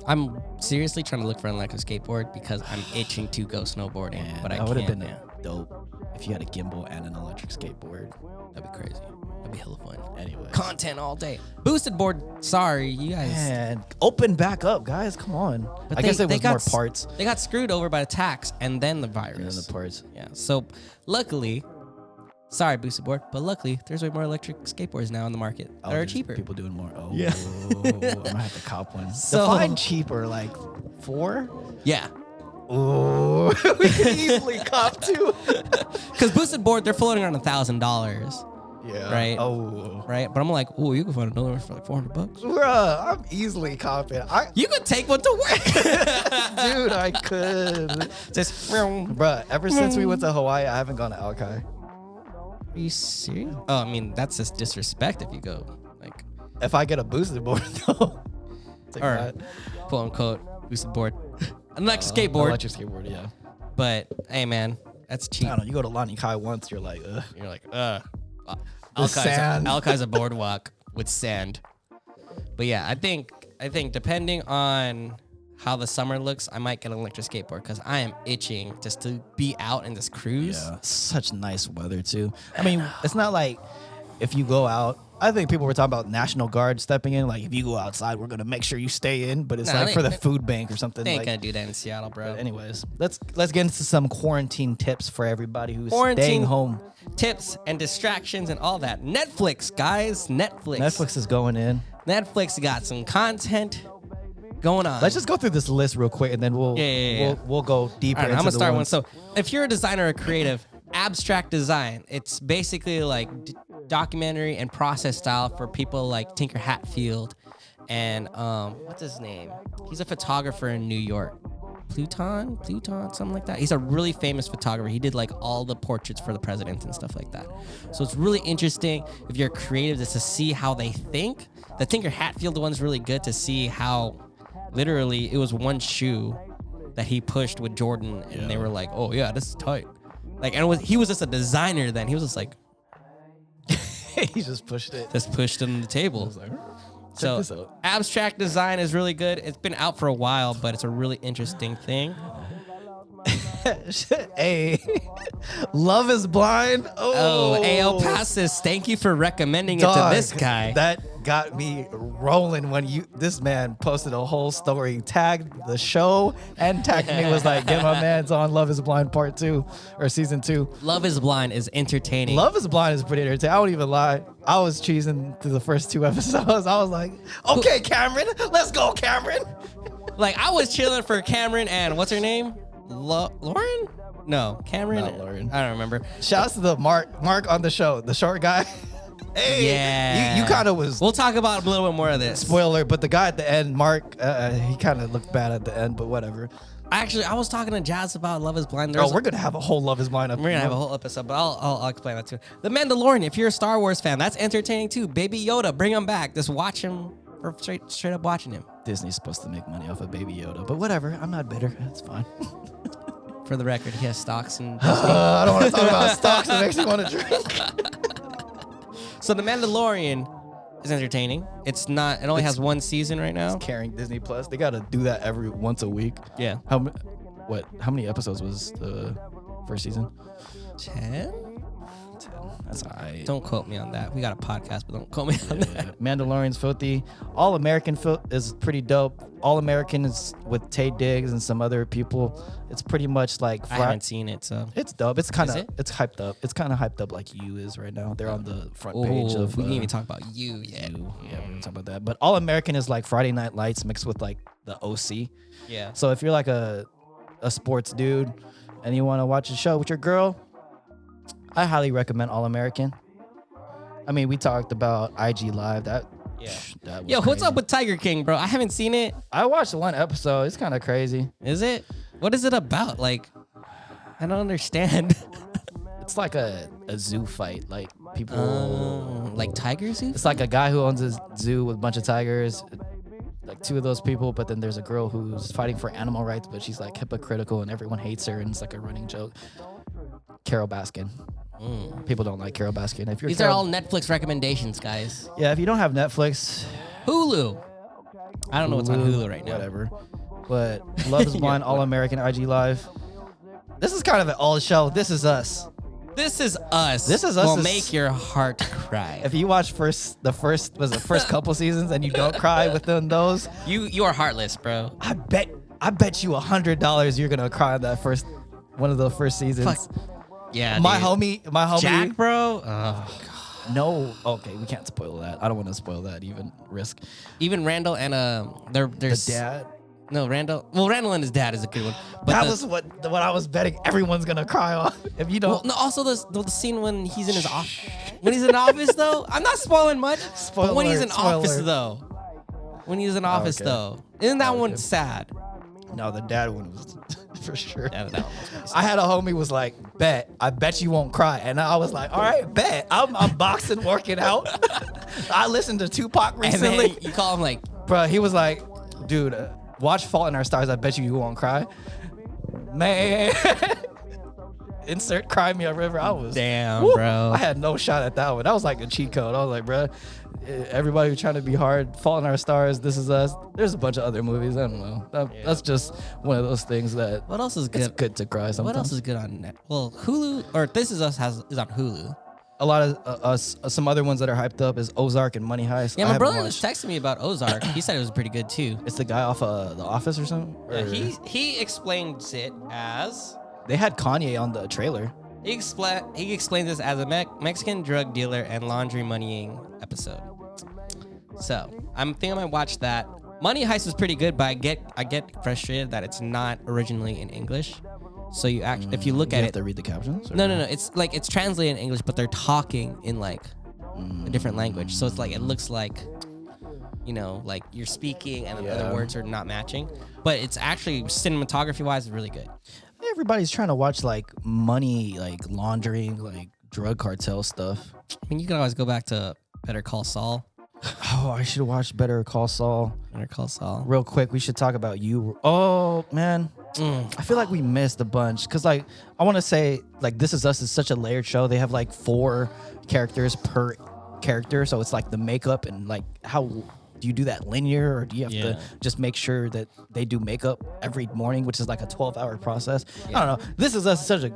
I'm seriously trying to look for an electric skateboard because I'm itching to go snowboarding, Man, but I that would have can't. been Yeah. dope if you had a gimbal and an electric skateboard. That'd be crazy. That'd be hella fun. Anyway, Content all day. Boosted board. Sorry, you guys. man, open back up, guys. Come on. But I guess it was more s- parts They got screwed over by the tax and then the than virus. the parts. Yeah. So luckily, sorry, boosted board, but luckily there's way more electric skateboards now in the market that are there's cheaper. People doing more. Oh, Yeah. I'm gonna have to cop one. So- Define cheaper, like 4. Yeah. Ooh, we can easily cop 2. Because boosted board, they're floating around $1,000, Yeah. Right. Oh, right? But I'm like, oh, you can find another one for like $400. bruh, I'm easily copping. You could take one to work. Dude, I could. Just, Bruh, ever since we went to Hawaii, I haven't gone to Alki. Are you serious? Oh, I mean, that's just disrespect if you go, like, If I get a boosted board, though. Take or that. quote unquote boosted board. Electric skateboard. Electric skateboard, yeah. But hey, man, that's cheap. I don't know. You go to Lani Kai once, you're like, ugh. You're like, The sand. Alki's a boardwalk with sand. But yeah, I think depending on how the summer looks, I might get an electric skateboard because I am itching just to be out in this cruise. Yeah, such nice weather too. I mean, it's not like if you go out, I think people were talking about National Guard stepping in. Like, if you go outside, we're gonna make sure you stay in. But it's Nah, like for the food bank or something. They ain't Like, gonna do that in Seattle, bro. but anyways, let's get into some quarantine tips for everybody who's Quarantine staying home. tips and distractions and all that. Netflix, guys. Netflix is going in. Netflix got some content going on. Let's just go through this list real quick, and then Yeah. we'll go deeper. All right, into I'm gonna the start one. ones. So, if you're a designer or creative, abstract design, it's basically like documentary and process style for people like Tinker Hatfield and what's his name? He's a photographer in New York. Pluton, something like that. He's a really famous photographer. He did like all the portraits for the presidents and stuff like that. So it's really interesting if you're creative just to see how they think. The Tinker Hatfield one's really good to see how literally it was one shoe that he pushed with Jordan and they were like, oh yeah, this is tight. Like, and he was just a designer then. He was just like, he just pushed it. just pushed it on the table. this So out. abstract design is really good. It's been out for a while, but it's a really interesting thing. Hey, Love is Blind. Oh, AL Passes, thank you for recommending it Dog, to this guy. That got me rolling when this man posted a whole story, tagged the show, and tagged me, was like, get my man's on Love is Blind Part 2 or Season 2. Love is Blind is entertaining. Love is Blind is pretty entertaining. I won't even lie. I was cheesing through the first 2 episodes. I was like, okay, Cameron, let's go, Cameron. Like, I was chilling for Cameron and what's her name? Lauren? No, Cameron. Not Lauren. I don't remember. Shouts to the Mark on the show, the short guy. Hey, Yeah. you kind of was We'll talk about a little bit more of this. spoiler, but the guy at the end, Mark, he kind of looked bad at the end, but whatever. Actually, I was talking to Jazz about Love is Blind. Oh, we're gonna have a whole Love is Blind. We're gonna have a whole episode, but I'll explain that too. The Mandalorian, if you're a Star Wars fan, that's entertaining too. Baby Yoda, bring him back. Just watch him, or straight up watching him. Disney's supposed to make money off of Baby Yoda, but whatever. I'm not bitter. It's fine. For the record, he has stocks in Disney. I don't want to talk about stocks. It makes me want to drink. So the Mandalorian is entertaining. It's not. It only has one season right now. Carrying Disney Plus, they got to do that every once a week. Yeah. How many episodes was the first season? 10? 10. That's all right. Don't quote me on that. We got a podcast, but don't quote me on that. Mandalorian's filthy. All American is pretty dope. All American is with Tay Diggs and some other people. It's pretty much like I haven't seen it, so. It's dope. It's kind Is of it? it's hyped up. It's kind of hyped up like You is right now. They're on the front Oh, page of. we didn't even talk about you yet. You. Yeah, we didn't talk about that. But All American is like Friday Night Lights mixed with like the OC. Yeah. So if you're like a sports dude and you want to watch a show with your girl, I highly recommend All American. I mean, we talked about IG Live. That was Yo, what's crazy. up with Tiger King, bro? I haven't seen it. I watched one episode. It's kind of crazy. Is it? What is it about? Like, I don't understand. It's like a zoo fight. Like people. Like Tiger Zoo? It's like a guy who owns a zoo with a bunch of tigers. Like 2 of those people, but then there's a girl who's fighting for animal rights, but she's like hypocritical and everyone hates her, and it's like a running joke. Carol Baskin. People don't like Carol Baskin. If you're These are all Netflix recommendations, guys. if you don't have Netflix, Hulu. I don't know what's on Hulu right now. whatever. But Love is Blind, All American, IG Live. This is kind of an all show. This is us. This is us. This is us Will is- make your heart cry. If you watch the first couple seasons and you don't cry within those, You are heartless, bro. I bet you $100 you're gonna cry on that one of the first seasons. Fuck. Yeah, My dude. homie, Jack, bro. Oh, No, okay, we can't spoil that. I don't want to spoil that. Even risk. even Randall and there's The dad. No, Randall. Well, Randall and his dad is a good one. But That was what I was betting everyone's gonna cry on. If you don't, Well, no, also the scene when he's in his office. When he's in office, though, I'm not spoiling much. But when he's in Spoiler, office, spoiler. though, when he's in office, okay. though, isn't that one Okay. sad? no, the dad one was for sure. That one was pretty sad. I had a homie was like, I bet you won't cry. And I was like, all right, bet. I'm boxing, working out. I listened to Tupac And recently. then you call him like, Bro, he was like, dude, watch Fault in Our Stars. I bet you won't cry. Man. Insert Cry Me a River. I was. damn, Woo, bro. I had no shot at that one. That was like a cheat code. I was like, bro, everybody who's trying to be hard, Fault in Our Stars, This Is Us. There's a bunch of other movies. I don't know. That's just one of those things that What else is it's good? good to cry sometimes. What else is good on net? Well, Hulu or This Is Us is on Hulu. a lot of some other ones that are hyped up is Ozark and Money Heist. Yeah, I my haven't brother was watched. texting me about Ozark. He said it was pretty good too. It's the guy off The Office or something. Yeah, Or- he explains it as they had Kanye on the trailer. he explains this as a Mexican drug dealer and laundry moneying episode. So I'm thinking I might watch that. Money Heist was pretty good, but I get frustrated that it's not originally in English. So you actually, if you look You at have it, to read the captions. Or? no, it's like it's translated in English, but they're talking in like a different language. So it's like it looks like, you know, like you're speaking and the other Yeah. words are not matching. But it's actually cinematography wise really good. Everybody's trying to watch like money, like laundering, like drug cartel stuff. I mean, you can always go back to Better Call Saul. Oh, I should watch Better Call Saul. Better Call Saul. Real quick, we should talk about you. Oh man, I feel like we missed a bunch because like I want to say like This Is Us is such a layered show. They have like 4 characters per character, so it's like the makeup and like how do you do that linear or do you have Yeah. to just make sure that they do makeup every morning, which is like a 12-hour process. I don't know. This Is Us is such a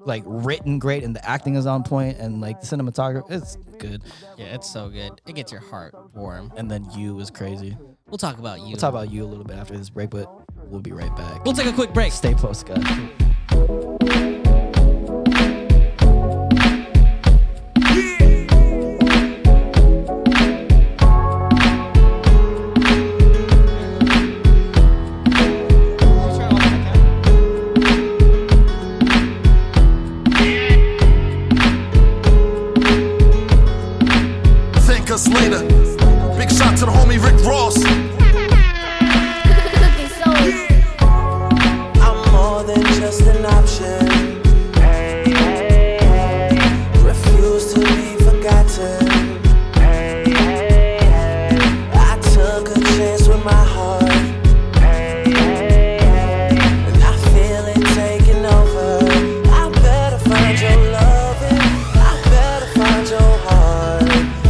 like written great and the acting is on point and like the cinematography it's good. Yeah, it's so good. It gets your heart warm. And then You is crazy. We'll talk about you. We'll talk about You a little bit after this break, but we'll be right back. We'll take a quick break. Stay posted, guys. Thank us later. Big shout to the homie Rick Ross. Cookie soul. I'm more than just an option. Refuse to be forgotten. I took a chance with my heart, and I feel it taking over. I better find your loving. I better find your heart.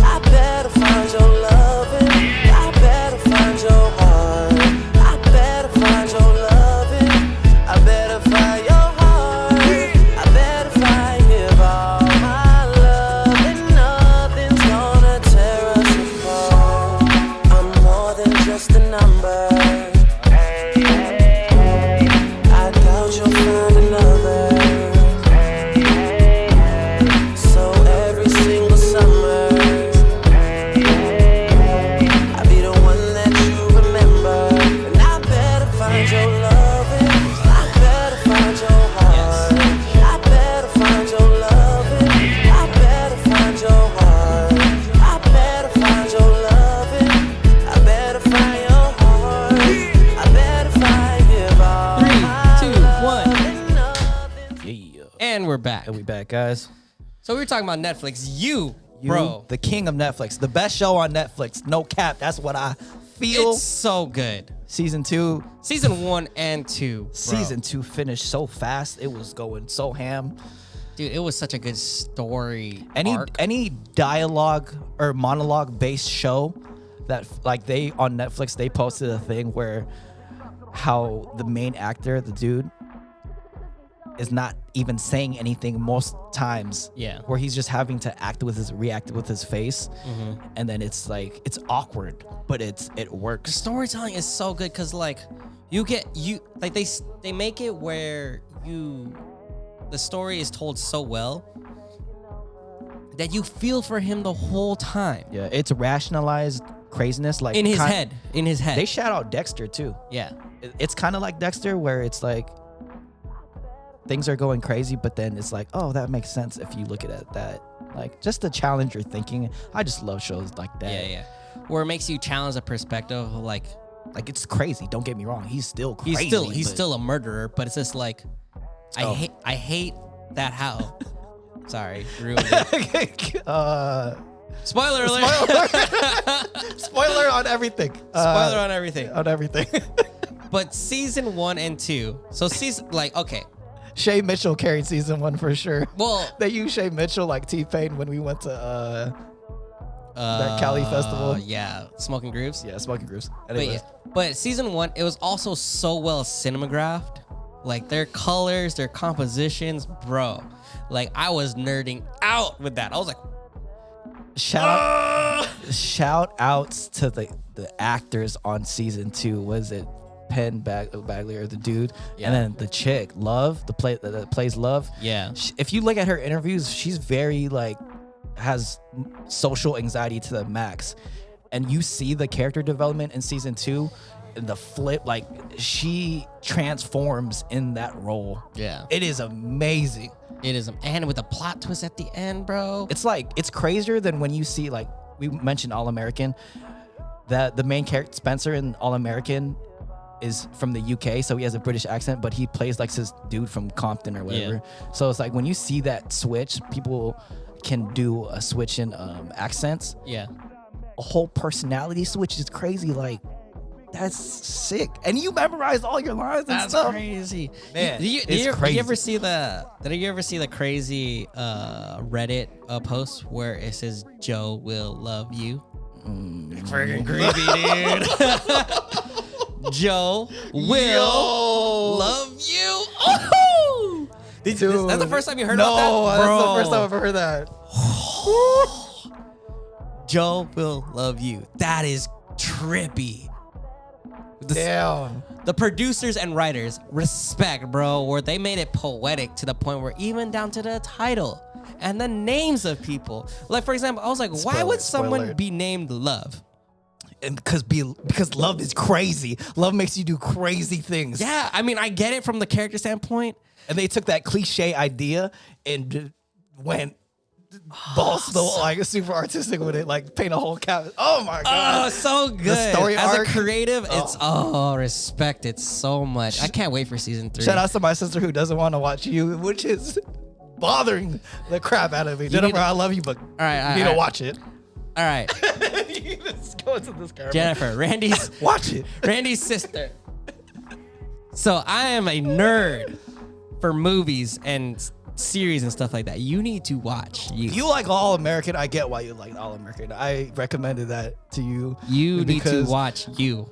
I better find your loving. I better find your heart. I better find your loving. I better find your heart. I better find give all my love, and nothing's gonna tear us apart. I'm more than just a number. I doubt you'll find another. So every single summer, I'll be the one that you remember. And I better find your loving. I better find your heart. I better find your loving. I better find your heart. I better find your loving. I better find your heart. I better find give all 3, my 2, love 1. and nothing. Yeah. And we're back. And we back, guys. So we were talking about Netflix. You, You, bro. the king of Netflix, the best show on Netflix. No cap. That's what I feel. It's so good. Season 2. Season 1 and 2. Bro. Season 2 finished so fast. It was going so ham. Dude, it was such a good story. Any arc. any dialogue or monologue based show that like they on Netflix they posted a thing where how the main actor, the dude, is not even saying anything most times. Yeah. Where he's just having to react with his face. And then it's like it's awkward, but it The works. storytelling is so good because like they make it where the story is told so well that you feel for him the whole time Yeah, it's rationalized craziness like in his head. They shout out Dexter too. Yeah. It's kind of like Dexter where it's like things are going crazy, but then it's like, oh, that makes sense if you look at it that like just to challenge your thinking. I just love shows like that. Yeah. Where it makes you challenge a perspective of like Like it's crazy. Don't get me wrong. He's still crazy. he's but- still a murderer, but it's just like Oh. I hate that how. Sorry, ruined it. Spoiler alert. Spoiler on everything. Spoiler on everything. on everything. But season 1 and 2. So season okay. Shay Mitchell carried season 1 for sure. Well, They used Shay Mitchell like T-Pain when we went to that Cali festival. Yeah, Smoking Grooves. Yeah, Smoking Grooves. But Anyways. yeah, but season 1, it was also so well cinematographed Like their colors, their compositions, bro. Like I was nerding out with that. I was like, shout outs to the actors on season 2. Was it Penn Bagley, the dude, Yeah. and then the chick Love, that plays Love. yeah, If you look at her interviews, she's very like has social anxiety to the max, and you see the character development in season 2, and the flip, like she transforms in that role. yeah. It is amazing. It is, and with a plot twist at the end, bro. It's like it's crazier than when you see, like we mentioned All American, that the main character Spencer in All American is from the UK, so he has a British accent, but he plays like this dude from Compton or whatever. So it's like when you see that switch, people can do a switch in accents. Yeah. A whole personality switch is crazy. Like that's sick, and you memorize all your lines and That's stuff. crazy. Man, Did you it's crazy. ever see the crazy Reddit post where it says Joe will love you? Freaking creepy, dude. Joe will love you. Oh! That's the first time you heard about that? That's the first time I've ever heard that. Joe will love you. That is trippy. Damn. The producers and writers, respect, bro, where they made it poetic to the point where even down to the title and the names of people. Like, for example, I was like, why would someone Spoiler. be named Love? And because love is crazy. Love makes you do crazy things. Yeah, I mean, I get it from the character standpoint. And they took that cliche idea and went balls like super artistic with it, like paint a whole cabin. Oh my Oh, god. so good. The story As arc. a creative, it's respect it so much. I can't wait for season 3. Shout out to my sister who doesn't want to watch you, which is bothering the crap out of me. Jennifer, I love you, but right, you need to watch it. All right, Let's go into this camera. Jennifer, Watch it. Randy's sister. So I am a nerd for movies and series and stuff like that. You need to watch. You like All American. I get why you like All American. I recommended that to you. You need to because watch You.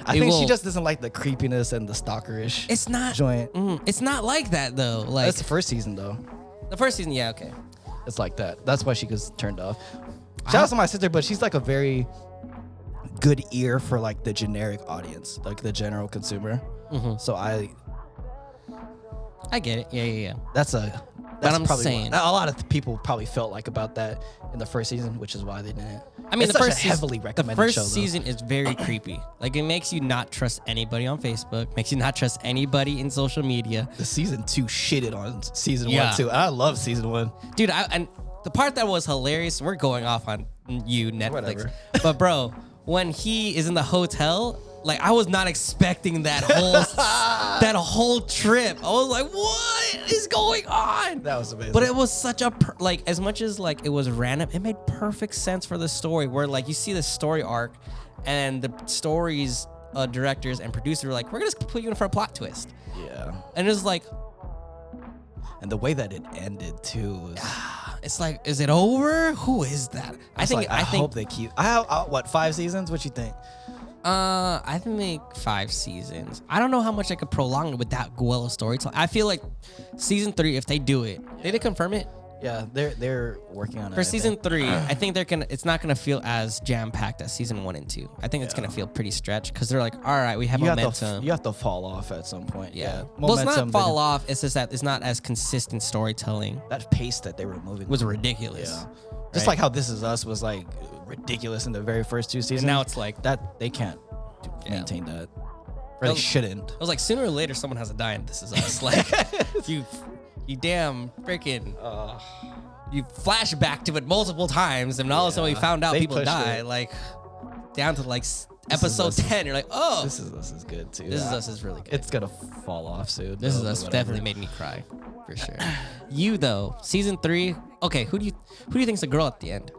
I It think she will- just doesn't like the creepiness and the stalkerish. It's not joint. It's not like that though. Like That's the first season though. the first season, yeah, okay. It's like that. That's why she gets turned off. Shout out to my sister, but she's like a very good ear for like the generic audience, like the general consumer. So I get it. Yeah. that's I'm probably saying- what a lot of people probably felt like about that in the first season, which is why they didn't. I mean, It's the such first a season, heavily the recommended first show, though. season is very creepy. Like it makes you not trust anybody on Facebook, makes you not trust anybody in social media. The season 2 shitted on season Yeah. 1 too. And I love season 1. Dude, and the part that was hilarious, we're going off on you, Netflix. Whatever. But bro, when he is in the hotel, like I was not expecting that whole trip. I was like, what is going on? That was amazing. But it was such a like, as much as like it was random, it made perfect sense for the story. Where like you see the story arc, and the story's directors and producers were like, we're gonna put you in for a plot twist, yeah. and it's like, And the way that it ended too was it's like, is it over? Who is that? I think I hope they keep. What 5 seasons? What you think? I think 5 seasons. I don't know how much I could prolong it without Guello storytelling. I feel like season 3, if they do it, did they confirm it? Yeah, they're working on it. For I season think. 3, I think it's not gonna feel as jam packed as season 1 and 2. I think it's gonna feel pretty stretched because they're like, all right, we have you momentum. you have to fall off at some point. Yeah. Well, it's not fall off. It's just that it's not as consistent storytelling. That pace that they were moving Was ridiculous. Yeah. Just Right? like how This Is Us was like ridiculous in the very first 2 seasons. And now it's like, that they can't maintain that. Or they Well, shouldn't. I was like, sooner or later, someone has to die, and This Is Us. Like, you damn freaking. You flash back to it multiple times, and all of a sudden we found out They people pushed die. it. Like, down to like episode Us. 10. You're like, oh, This Is Us is good too. This Is Us is really good. It's gonna fall off soon. This Is but Us whatever. definitely made me cry, for sure. You though, season 3. Okay, who do you think's the girl at the end?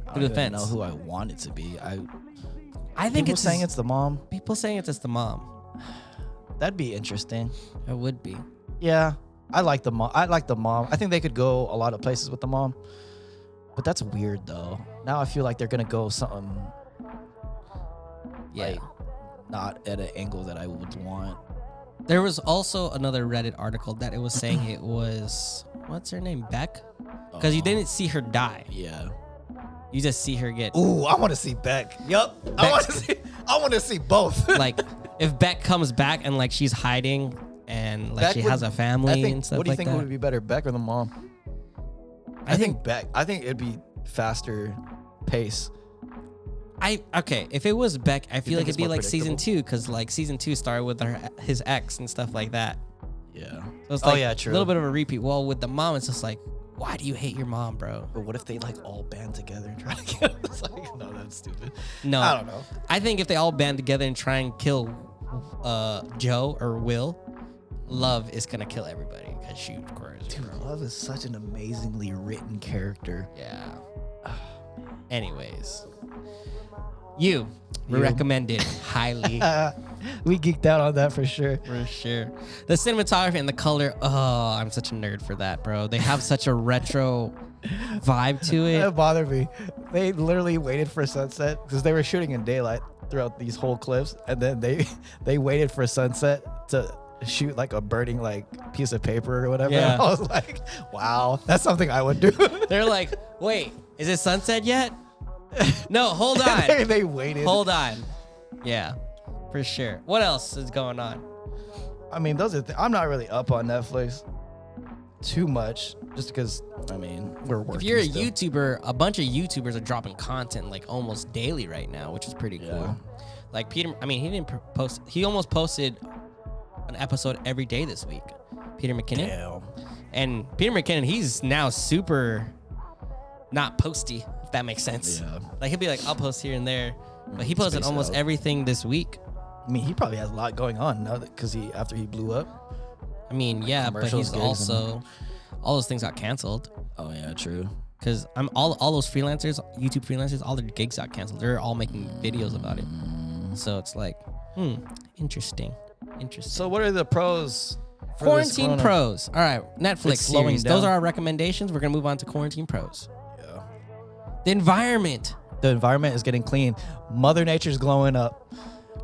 I Who don't the even know fence? who I want it to be. I think People it's saying it's the mom. people saying it's the mom. That'd be interesting. It would be. Yeah, I like the mom. I think they could go a lot of places with the mom. But that's weird though. Now I feel like they're gonna go something Yeah. like not at an angle that I would want. There was also another Reddit article that it was saying it was, what's her name, Beck? Because you didn't see her die. Yeah. You just see her get Ooh, I want to see Beck. Yup. I want to see both. like, if Beck comes back and like she's hiding and like Beck she would- has a family and stuff What do you like think that. would be better, Beck or the mom? I think Beck. I think it'd be faster pace. Okay, if it was Beck, I feel like think it'd it's be more like season predictable? 2, because like season 2 started with his ex and stuff like that. Yeah. So it's Oh, like yeah, true. a little bit of a repeat. Well, with the mom, it's just like, why do you hate your mom, bro? But what if they like all band together and try to kill him? It's like, no, that's stupid. No, I don't know. I think if they all band together and try and kill Joe or Will, Love is gonna kill everybody because she's crazy. Dude, bro. Love is such an amazingly written character. Yeah. Anyways, we recommend it highly. We geeked out on that for sure. For sure. The cinematography and the color. Oh, I'm such a nerd for that, bro. They have such a retro vibe to it. That bothered me. They literally waited for sunset because they were shooting in daylight throughout these whole clips, and then they waited for sunset to shoot like a burning like piece of paper or whatever. Yeah. And I was like, wow, that's something I would do. They're like, wait, is it sunset yet? No, hold on. they waited. Hold on. Yeah, for sure. What else is going on? I mean, those are. I'm not really up on Netflix too much, just because. I mean, we're working. If you're a still. YouTuber, a bunch of YouTubers are dropping content like almost daily right now, which is pretty cool. Yeah. Like Peter, I mean, he didn't post. He almost posted an episode every day this week. Peter McKinnon. Damn. And Peter McKinnon, he's now super not posty, if that makes sense. Yeah. Like he'll be like, I'll post here and there, but he posted Space almost out. everything this week. I mean, he probably has a lot going on now because after he blew up. I mean, yeah, but Commercials, he's gigs, also all those things got canceled Oh yeah, true. because I'm all those freelancers, YouTube freelancers, all their gigs got canceled. They're all making videos about it. So it's like, interesting. So what are the pros? For this Quarantine corona? Pros. All right, Netflix It's slowing series. Those down. are our recommendations. We're gonna move on to Quarantine Pros. Yeah. The environment. The environment is getting clean. Mother Nature's glowing up.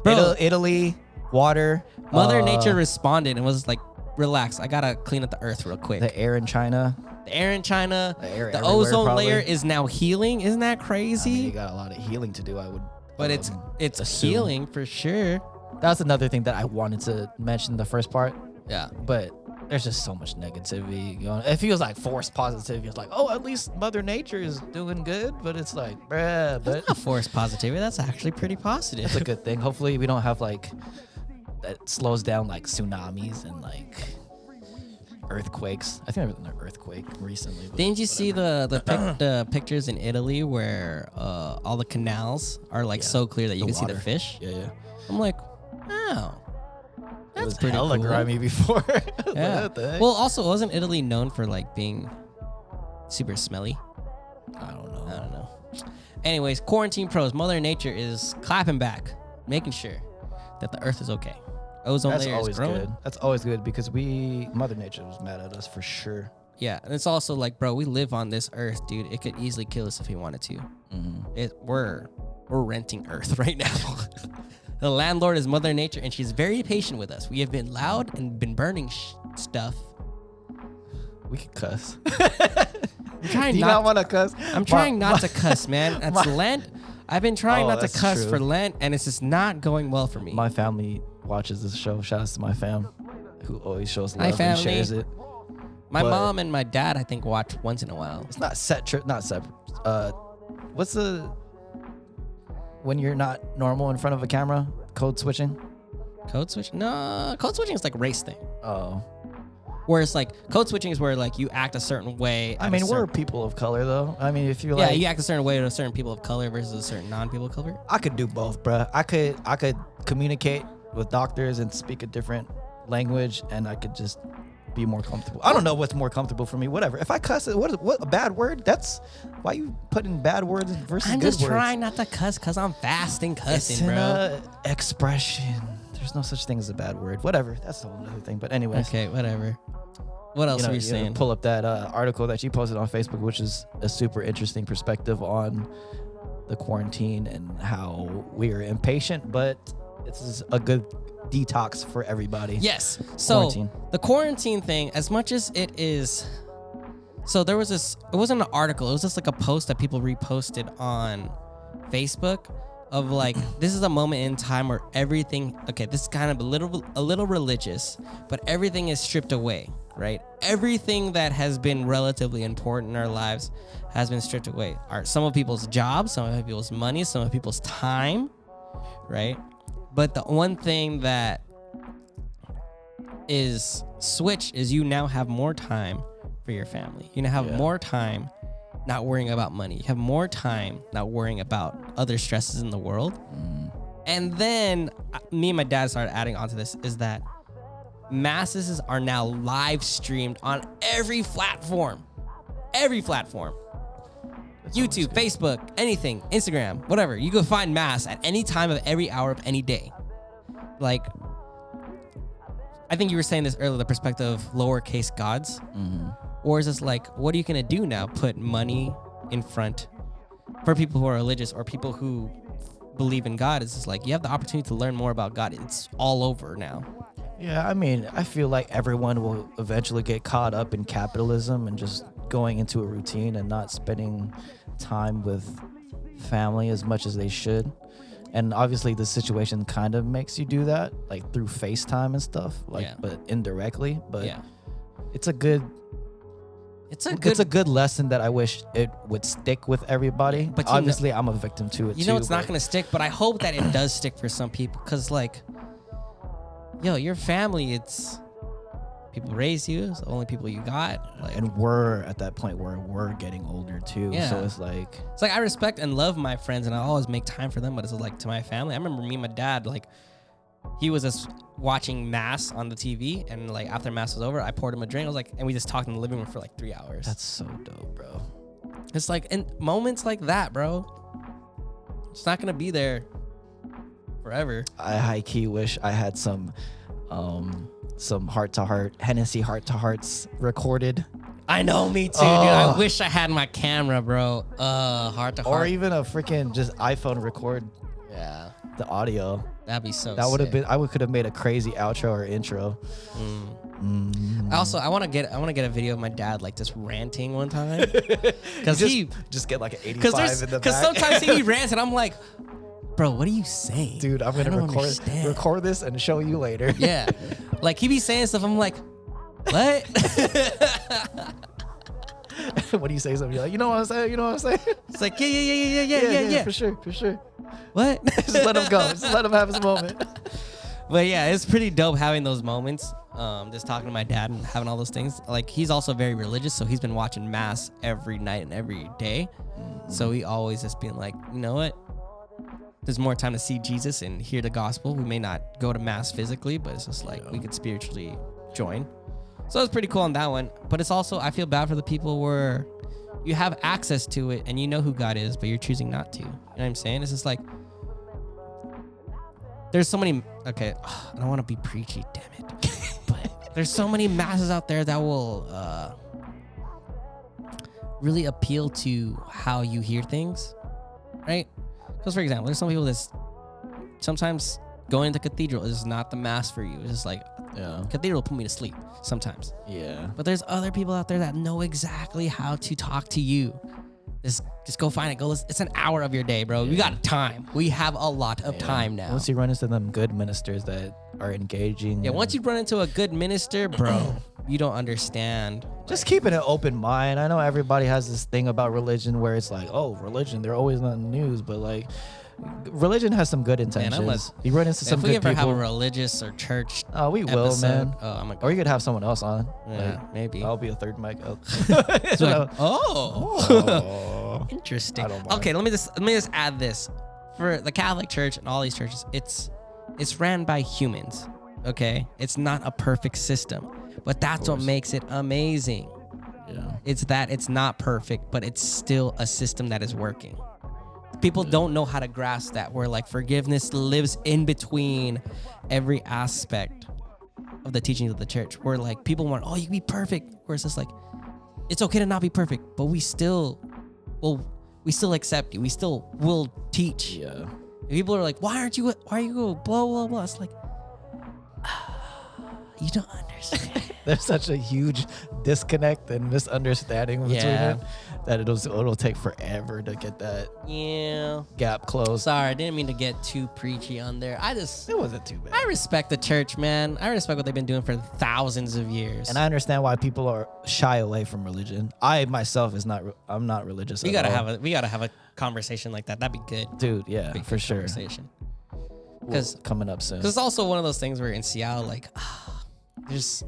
Bro. Italy, water. Mother Nature responded and was like, relax, I gotta clean up the earth real quick. The air in China. The air in China, The air the everywhere, ozone probably. layer is now healing. Isn't that I crazy? mean, you got a lot of healing to do. I would. But it's assume. healing for sure. That's another thing that I wanted to mention in the first part, Yeah. but there's just so much negativity going on. It feels like forced positivity. It's like, oh, at least Mother Nature is doing good, but it's like, bruh, but Not forced positivity. That's actually pretty positive. it's a good thing. Hopefully, we don't have like that slows down like tsunamis and like earthquakes. I think there was an earthquake recently. But Didn't you see the pictures in Italy where all the canals are like so clear that you can see the water. fish? Yeah. I'm like, wow. It That's was pretty hella cool. grimy before. Yeah. What the heck? Well, also, wasn't Italy known for like being super smelly? I don't know. I don't know. Anyways, Quarantine Pros. Mother Nature is clapping back, making sure that the Earth is okay. Ozone That's layer is always growing. good. That's always good because Mother Nature was mad at us for sure. Yeah, and it's also like, bro, we live on this Earth, dude. It could easily kill us if we wanted to. We're renting Earth right now. The landlord is Mother Nature, and she's very patient with us. We have been loud and been burning stuff. We could cuss. I'm trying Do you not want to cuss? I'm trying not to cuss, man. That's Lent. I've been trying Oh, not to that's cuss true. for Lent, and it's just not going well for me. My family watches this show. Shout out to my fam, who always shows Hi, love and family. shares it. My but- mom and my dad, I think, watch once in a while. It's not not separate. What's the when you're not normal in front of a camera? Code switching. Code switch? No, code switching is like race thing. Oh, Where it's like code switching is where like you act a certain way. I at a mean, we're certain- people of color though. I mean, if you're yeah, like, you act a certain way to a certain people of color versus a certain non-people of color. I could do both, bruh. I could communicate with doctors and speak a different language, and I could just be more comfortable. I don't know what's more comfortable for me. Whatever. If I cuss, what a bad word? That's why you put in bad words versus I'm good just words. trying not to cuss because I'm fasting It's cussing, an bro. expression. There's no such thing as a bad word. Whatever. That's a whole other thing. But anyways, Okay, whatever. What else you know, are you saying? pull up that article that she posted on Facebook, which is a super interesting perspective on the quarantine and how we are impatient, but this is a good detox for everybody. Yes. So Quarantine. the quarantine thing, as much as it is, so there was this. It wasn't an article. It was just like a post that people reposted on Facebook of like, this is a moment in time where everything. Okay, this is kind of a little religious, but everything is stripped away. Right? Everything that has been relatively important in our lives has been stripped away. Some of people's jobs, some of people's money, some of people's time. Right? But the one thing that is switched is you now have more time for your family. You now have more time not worrying about money. You have more time not worrying about other stresses in the world. And then me and my dad started adding onto this is that masses are now live streamed on every platform. Every platform. YouTube, Facebook, anything, Instagram, whatever. You can find mass at any time of every hour of any day. Like, I think you were saying this earlier, the perspective of lowercase gods. Or is this like, what are you going to do now? Put money in front for people who are religious or people who believe in God? It's just like, you have the opportunity to learn more about God. It's all over now. Yeah, I mean, I feel like everyone will eventually get caught up in capitalism and just going into a routine and not spending time with family as much as they should. And obviously the situation kind of makes you do that, like through FaceTime and stuff, like, but indirectly. But it's a good lesson that I wish it would stick with everybody. But obviously I'm a victim to it too. You know it's not going to stick, but I hope that it does stick for some people. Because like, yo, your family, it's people raise you. It's the only people you got. Like, and we're at that point where we're getting older too. Yeah. So it's like I respect and love my friends and I always make time for them. But it's like to my family. I remember me and my dad, like he was just watching mass on the TV. And like after mass was over, I poured him a drink. I was like, and we just talked in the living room for like 3 hours. That's so dope, bro. It's like in moments like that, bro. It's not going to be there forever. I high key wish I had some heart to heart Hennessy heart to hearts recorded. I know, me too, dude. I wish I had my camera, bro. Heart to heart, or even a freaking just iPhone record. Yeah, the audio. That'd be so. That would have been. I could have made a crazy outro or intro. Also, I want to get a video of my dad like just ranting one time because he just get like an 85 in the back. Because sometimes he rants and I'm like, bro, what are you saying? Dude, I'm going to record this and show you later. Yeah. Like, he be saying stuff. I'm like, what? When you say something, you're like, you know what I'm saying? You know what I'm saying? It's like, yeah. For sure. What? Just let him go. Just let him have his moment. But yeah, it's pretty dope having those moments. Just talking to my dad and having all those things. Like, he's also very religious, so he's been watching mass every night and every day. So he always just being like, you know what? There's more time to see Jesus and hear the gospel. We may not go to mass physically, but it's just like we could spiritually join. So it's pretty cool on that one. But it's also, I feel bad for the people where you have access to it and you know who God is, but you're choosing not to. You know what I'm saying? It's just like, there's so many, okay, I don't want to be preachy, damn it. But there's so many masses out there that will really appeal to how you hear things, right? Because, for example, there's some people that sometimes going to cathedral is not the mass for you. It's just like, cathedral put me to sleep sometimes. Yeah. But there's other people out there that know exactly how to talk to you. Just go find it. Go listen. It's an hour of your day, bro. We got time. We have a lot of time now. Once you run into them good ministers that are engaging. Yeah, once you run into a good minister, bro, you don't understand. Just keeping an open mind. I know everybody has this thing about religion where it's like, oh, religion, they're always on the news, but like, religion has some good intentions. You run into some good people. If we ever have a religious or church we will, episode, man. Oh, or you could have someone else on. Yeah, maybe. I'll be a third mic. It's like, interesting. Okay, let me just add this. For the Catholic Church and all these churches, it's ran by humans. Okay, it's not a perfect system, but that's what makes it amazing. Yeah, it's not perfect, but it's still a system that is working. People don't know how to grasp that, where like forgiveness lives in between every aspect of the teachings of the church, where like people want, you can be perfect, where it's just like, it's okay to not be perfect, but we still accept you. We still will teach. Yeah. And people are like, why are you blah, blah, blah. It's like, you don't understand. There's such a huge disconnect and misunderstanding between Yeah. it that it'll take forever to get that Yeah. gap closed. Sorry, I didn't mean to get too preachy on there. It wasn't too bad. I respect the church, man. I respect what they've been doing for thousands of years. And I understand why people are shy away from religion. I myself I'm not religious. we at gotta all. have a conversation like that. That'd be good. Dude, yeah, Big for sure. Conversation. Because Coming up soon. it's also one of those things where in Seattle, like, there's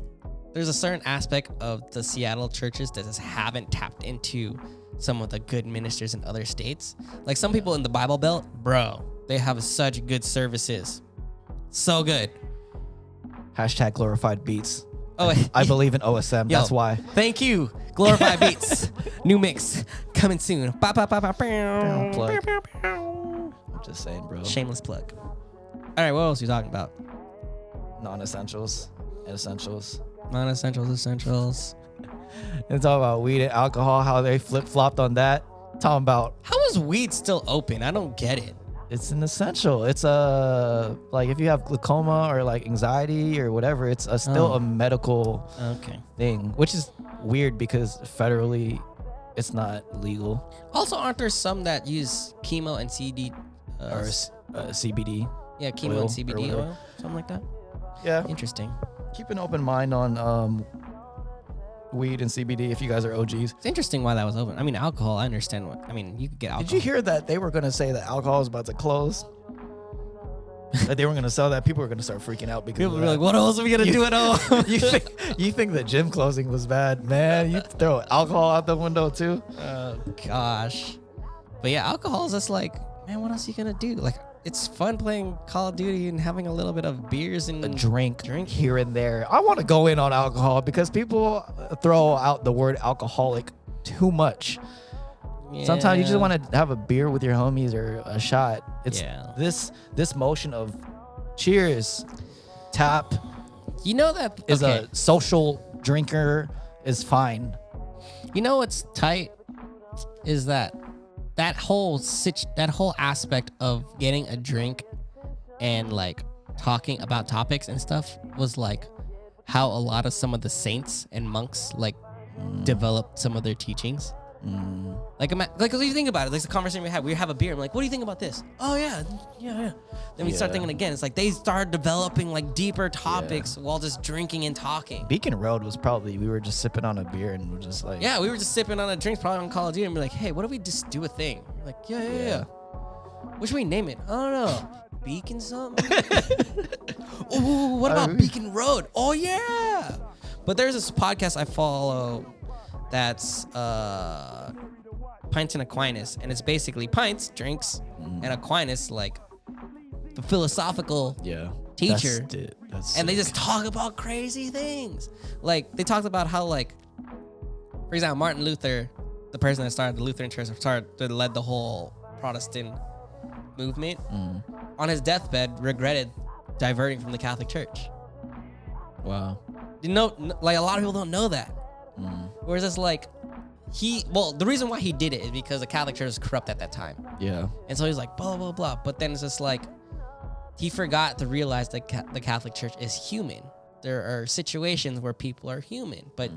a certain aspect of the Seattle churches that just haven't tapped into some of the good ministers in other states. Like some people in the Bible Belt, bro, they have such good services. So good. Hashtag glorified beats. Oh, I believe in OSM. Yo, That's why. Thank you. Glorified Beats. New mix coming soon. Ba, ba, ba, ba, bow. Plug. I'm just saying, bro. Shameless plug. All right, what else are you talking about? Non-essentials and essentials. Non-essentials, essentials. And talking about weed and alcohol, how they flip-flopped on that. Talking about How is weed still open? I don't get it. it's an essential. It's like if you have glaucoma or like anxiety or whatever, it's still a medical Okay. thing, which is weird because federally it's not legal. Also, aren't there some that use chemo and CD? Or CBD. Yeah, chemo oil and or CBD whatever. oil, something like that. Yeah. Interesting. Keep an open mind on weed and CBD if you guys are OGs. It's interesting why that was open. I mean, alcohol. I understand what. I mean, you could get alcohol. Did you hear that they were going to say that alcohol is about to close? That they weren't going to sell that? People were going to start freaking out because People of were that. like, "What else are we gonna do at all?" you think the gym closing was bad, man? You throw alcohol out the window too? Oh gosh. But yeah, alcohol is just like, man, what else are you gonna do? Like, it's fun playing Call of Duty and having a little bit of beers and A drink here and there. I want to go in on alcohol because people throw out the word alcoholic too much. Sometimes you just Yeah. want to have a beer with your homies or a shot. It's Yeah. this motion of cheers, tap You know that is okay. a social drinker is fine. You know what's tight is that whole aspect of getting a drink and like talking about topics and stuff was like how a lot of some of the saints and monks like developed some of their teachings. Like if you think about it, like the conversation we have a beer. I'm like, what do you think about this? Oh yeah. Then we start Yeah. thinking again. It's like they started developing like deeper topics while just drinking and talking. Beacon Road was probably we were just sipping on a beer and we're just like Yeah, we were just sipping on a drink, probably on Call of Duty, and we're like, hey, what if we just do a thing? We're like, yeah. What should we name it? I don't know. Beacon something? Ooh, what about Beacon Road? Oh, yeah. But there's this podcast I follow that's Pints and Aquinas, and it's basically Pints, drinks, and Aquinas, like the philosophical yeah teacher. That's And they sick. just talk about crazy things. Like they talked about how, like, for example, Martin Luther, the person that started the Lutheran Church, that led the whole Protestant movement, on his deathbed regretted diverting from the Catholic Church. Wow. You know, like a lot of people don't know that. Whereas it's like the reason why he did it is because the Catholic Church was corrupt at that time. Yeah. And so he's like, blah, blah, blah. But then it's just like, he forgot to realize that the Catholic Church is human. There are situations where people are human, but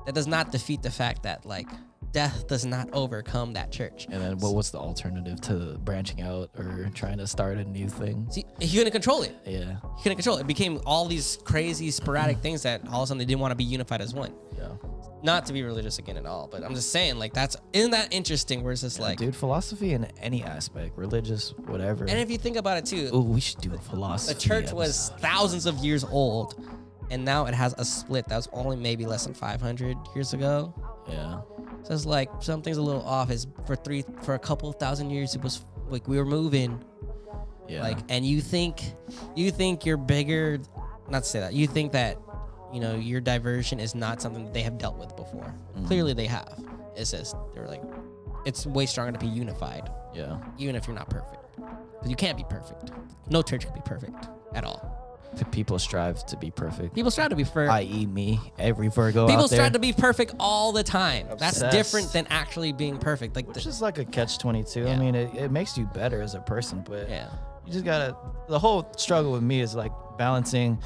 that does not defeat the fact that, like, death does not overcome that church. And then what's the alternative to branching out or trying to start a new thing? See, he couldn't control it. Yeah. He couldn't control it. It became all these crazy, sporadic things that all of a sudden they didn't want to be unified as one. Yeah. Not to be religious again at all, but I'm just saying, like, isn't that interesting where it's just like, Dude, philosophy in any aspect, religious, whatever. and if you think about it too, Oh, we should do a philosophy. the church was thousands of years old, and now it has a split that was only maybe less than 500 years ago. Yeah. So it's like something's a little off. Is for a couple of thousand years it was like we were moving, Yeah. like, and you think you're bigger. Not to say that you think that your diversion is not something that they have dealt with before. Clearly they have. It's just they're like, it's way stronger to be unified, Yeah. even if you're not perfect. Because you can't be perfect. No church can be perfect at all. People strive to be perfect. People strive to be perfect. I.e. me, every Virgo People out there. strive to be perfect all the time. That's Obsessed. different than actually being perfect. Like, Which is like a catch-22. Yeah. I mean, it makes you better as a person, but yeah. you just gotta. The whole struggle with me is like balancing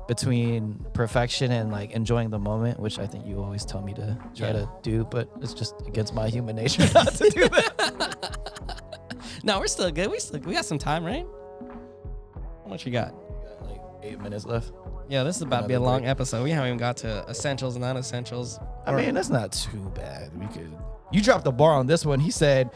between perfection and like enjoying the moment, which I think you always tell me to try to do, but it's just against my human nature not to do that. No, we're still good. We got some time, right? How much you got? Like 8 minutes left. Yeah, this is about to be a Another long break. episode. We haven't even got to essentials and non-essentials. I mean, that's not too bad. We could. You dropped the bar on this one. He said,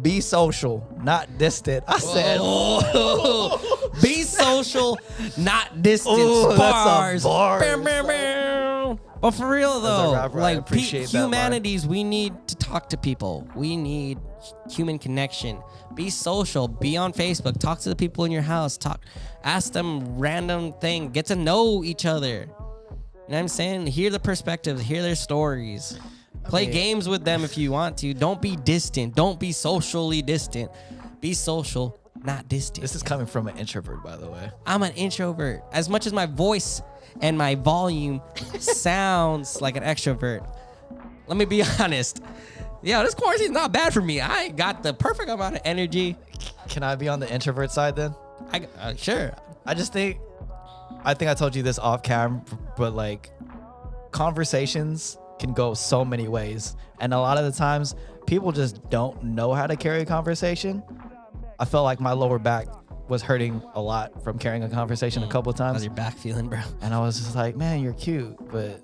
"Be social, not distant." I said, Oh, be social, not distance. Oh, that's a Bars. bar. Bam, bam, bam. But for real though, rapper, I like appreciate that line. humanities, we need to talk to people. We need human connection. Be social. Be on Facebook. Talk to the people in your house. Ask them random thing. Get to know each other. You know what I'm saying? Hear the perspectives. Hear their stories. Play games with them if you want to. Don't be distant. Don't be socially distant. Be social, not distant. "This is coming from an introvert, by the way." I'm an introvert. As much as my voice and my volume sounds like an extrovert, let me be honest. Yeah, this quarantine's not bad for me. I got the perfect amount of energy. Can I be on the introvert side then? Sure. I think I told you this off cam, but like conversations can go so many ways. And a lot of the times people just don't know how to carry a conversation. I felt like my lower back was hurting a lot from carrying a conversation a couple of How's times. your back feeling, bro? And I was just like, man, you're cute, but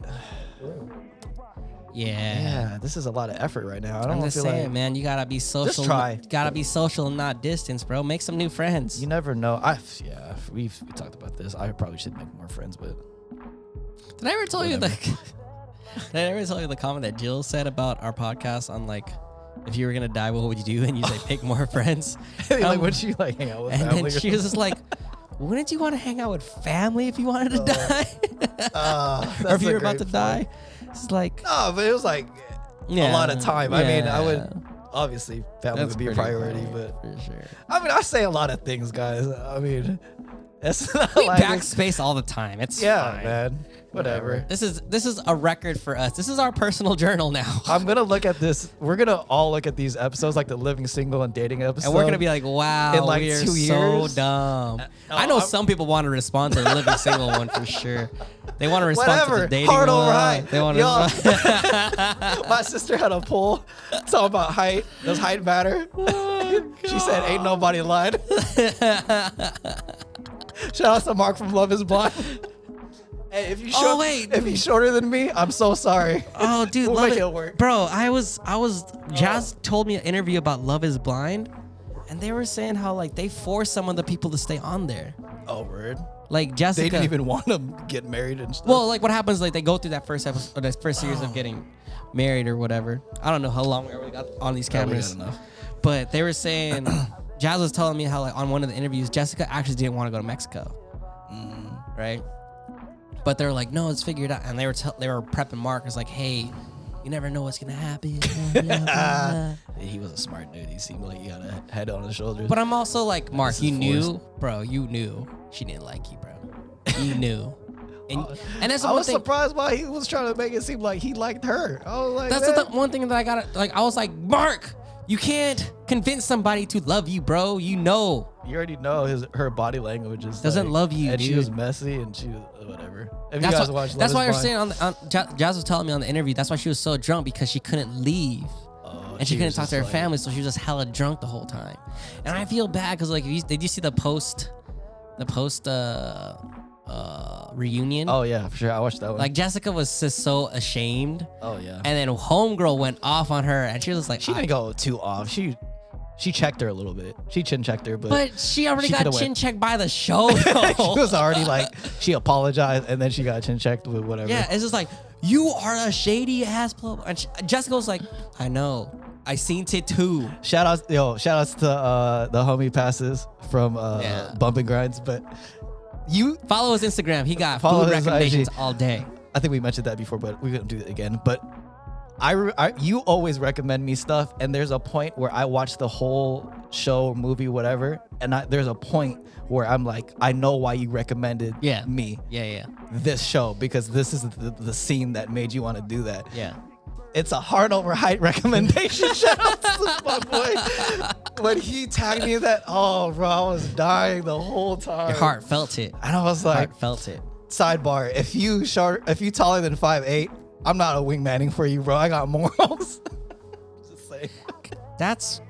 Yeah. yeah, this is a lot of effort right now. I don't I'm feel just saying, like man, you gotta be social. try. You gotta be social and not distance, bro. Make some new friends. you never know. We talked about this. I probably should make more friends, but Did I ever tell you the? Did I ever tell you the comment that Jill said about our podcast on like, if you were gonna die, what would you do? And you say pick more friends. like would she like hang out with And family? then or she was just something? like, wouldn't you want to hang out with family if you wanted to die? Or if That's you a were about great to die? point. It's like, No, but it was like yeah, a lot of time. I mean, I yeah. would obviously family That's would be a pretty priority, funny, but for sure. I mean, I say a lot of things, guys. I mean, it's not We like backspace all the time. It's yeah, fine. man. Whatever. This is a record for us. This is our personal journal now. I'm gonna look at this. We're gonna all look at these episodes, like the living single and dating episode, And we're gonna be like, wow, in, like, we are 2 so years? dumb. I know some people want to respond to the living single one for sure. They want to respond to whatever. the dating Hard one. over high. They want Yo, to. my sister had a poll talking about height. Does height matter? She said, "Ain't nobody lying." Shout out to Mark from Love Is Blind. Hey, if you Oh, wait. if he's shorter than me, I'm so sorry. Oh, dude, We'll love make it. it work. Bro, I was. Jazz told me an interview about Love Is Blind, and they were saying how like they force some of the people to stay on there. Oh, word. Like Jessica. They didn't even want to get married and stuff. Well, like what happens? Like they go through that first episode, or that first series of getting married or whatever. I don't know how long we already got on these cameras, enough. but they were saying Jazz was telling me how like on one of the interviews, Jessica actually didn't want to go to Mexico, right? But they were like, no, it's figured out, and they were prepping Mark. It's like, hey, you never know what's gonna happen. He was a smart dude. He seemed like he had a head on his shoulders. But I'm also like, Mark, This you is knew, bro. You knew she didn't like you, bro. You knew, and that's the I one was thing. surprised why he was trying to make it seem like he liked her. I was like, That's man. the one thing that I gotta like. I was like, Mark, you can't convince somebody to love you, bro. You know. You already know her body language is Doesn't like- love you, and she dude. was messy and she was whatever. If you That's guys why, watch that's Love why Is you're Blind- saying Jazz was telling me on the interview. That's why she was so drunk because she couldn't leave. And she couldn't was talk to just her like- family, so she was just hella drunk the whole time. And I feel bad because like, did you see the post reunion? Oh yeah, for sure. I watched that one. Like Jessica was just so ashamed, oh yeah. and then Homegirl went off on her, and she was like, She didn't go too off. She checked her a little bit. She chin checked her, but she already she got coulda chin went. checked by the show. she though. was already like she apologized and then she got chin checked with whatever. Yeah, it's just like, you are a shady ass blow. And Jessica was like, I know. I seen it too. Shout outs to the homie passes from Yeah. Bumping Grinds, but you Follow his Instagram. He got Follow food his recommendations IG. all day. I think we mentioned that before, but we're gonna do it again. But You always recommend me stuff, and there's a point where I watch the whole show, movie, whatever, and there's a point where I'm like, I know why you recommended me Yeah. this show, because this is the scene that made you want to do that. Yeah. It's a hard over height recommendation. Shout out to my boy. When he tagged me in that, oh, bro, I was dying the whole time. Your heart felt it. And I was like, Heart felt it. sidebar, if you taller than 5'8", I'm not a wingmaning for you, bro. I got morals. Just saying. That's.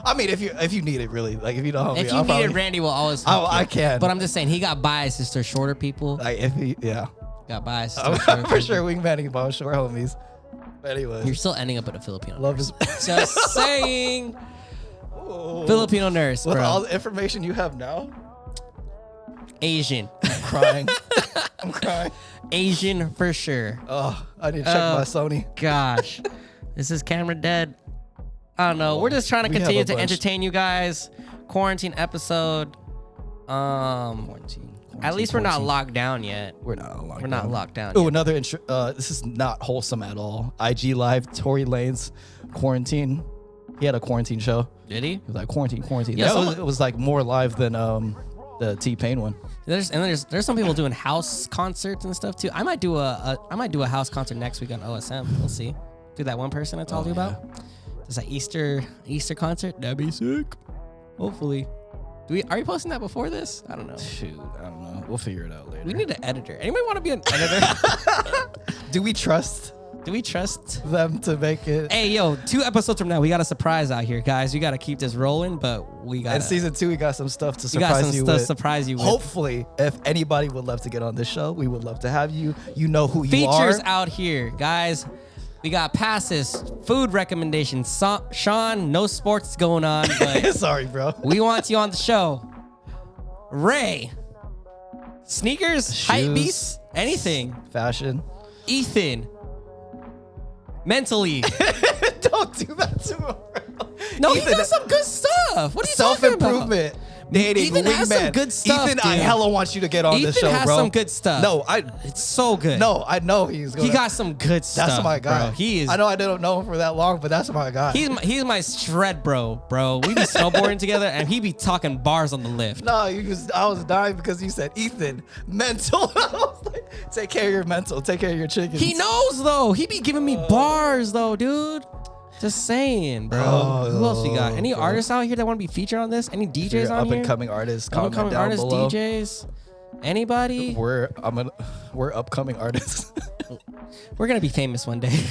I mean, if you need it, really, like if you don't help me, If you I'll needed, probably, Randy will always help you. I can. But I'm just saying, he got biases to shorter people. like if he, yeah, Got biases to I'm shorter for people. sure wingmaning about short homies. But anyway, You're still ending up at a Filipino. love his. Just saying. Filipino nurse, With bro. all the information you have now, Asian. I'm crying. I'm crying. Asian for sure. Oh, I need to check my Sony. Gosh. Is this camera dead? I don't know. We're just trying to We have continue a to bunch. entertain you guys. Quarantine episode. At least we're not locked down yet. We're not locked We're not down. locked down Oh, yet. another this is not wholesome at all. IG Live, Tory Lanez quarantine. He had a quarantine show. Did he? He was like quarantine. Yeah, It was like more live than the T-Pain one. There's some people doing house concerts and stuff too. I might do a house concert next week on OSM. We'll see. Do that one person I told you about. There's an Easter concert. That'd be sick. Hopefully. Are you posting that before this? I don't know. Shoot, I don't know. We'll figure it out later. We need an editor. Anybody want to be an editor? Do we trust Do we trust? them to make it? Hey, yo, 2 episodes from now, we got a surprise out here, guys. We got to keep this rolling, but we got And season 2, we got some stuff to we got surprise some you stuff with. surprise you with. Hopefully, if anybody would love to get on this show, we would love to have you. You know who you are. Features out here, guys. We got passes, food recommendations. Sean, no sports going on, but Sorry, bro. we want you on the show. Ray, sneakers, hype Shoes. beasts, anything. Fashion. Ethan, mentally. Don't do that to him, bro. No, he Ethan, got some good stuff. What are you talking about? self-improvement. Dating, Ethan has some wingman. good stuff, Ethan, I dude. hella want you to get on this Ethan show, has bro. some good stuff. No, It's so good. I know he's going. He got some good stuff. That's my guy. Bro. He is. I know I didn't know him for that long, but that's my guy. He's my shred bro. We be snowboarding together, and he be talking bars on the lift. No, I was dying because you said Ethan mental. I was like, take care of your mental. Take care of your chickens. He knows though. He be giving me bars though, dude. Just saying, bro. Who else we got? Any artists out here that want to be featured on this? Any DJs Your on up here? and coming artists. Up Comment and coming down artists, below. DJs. Anybody? We're upcoming artists. We're gonna be famous one day.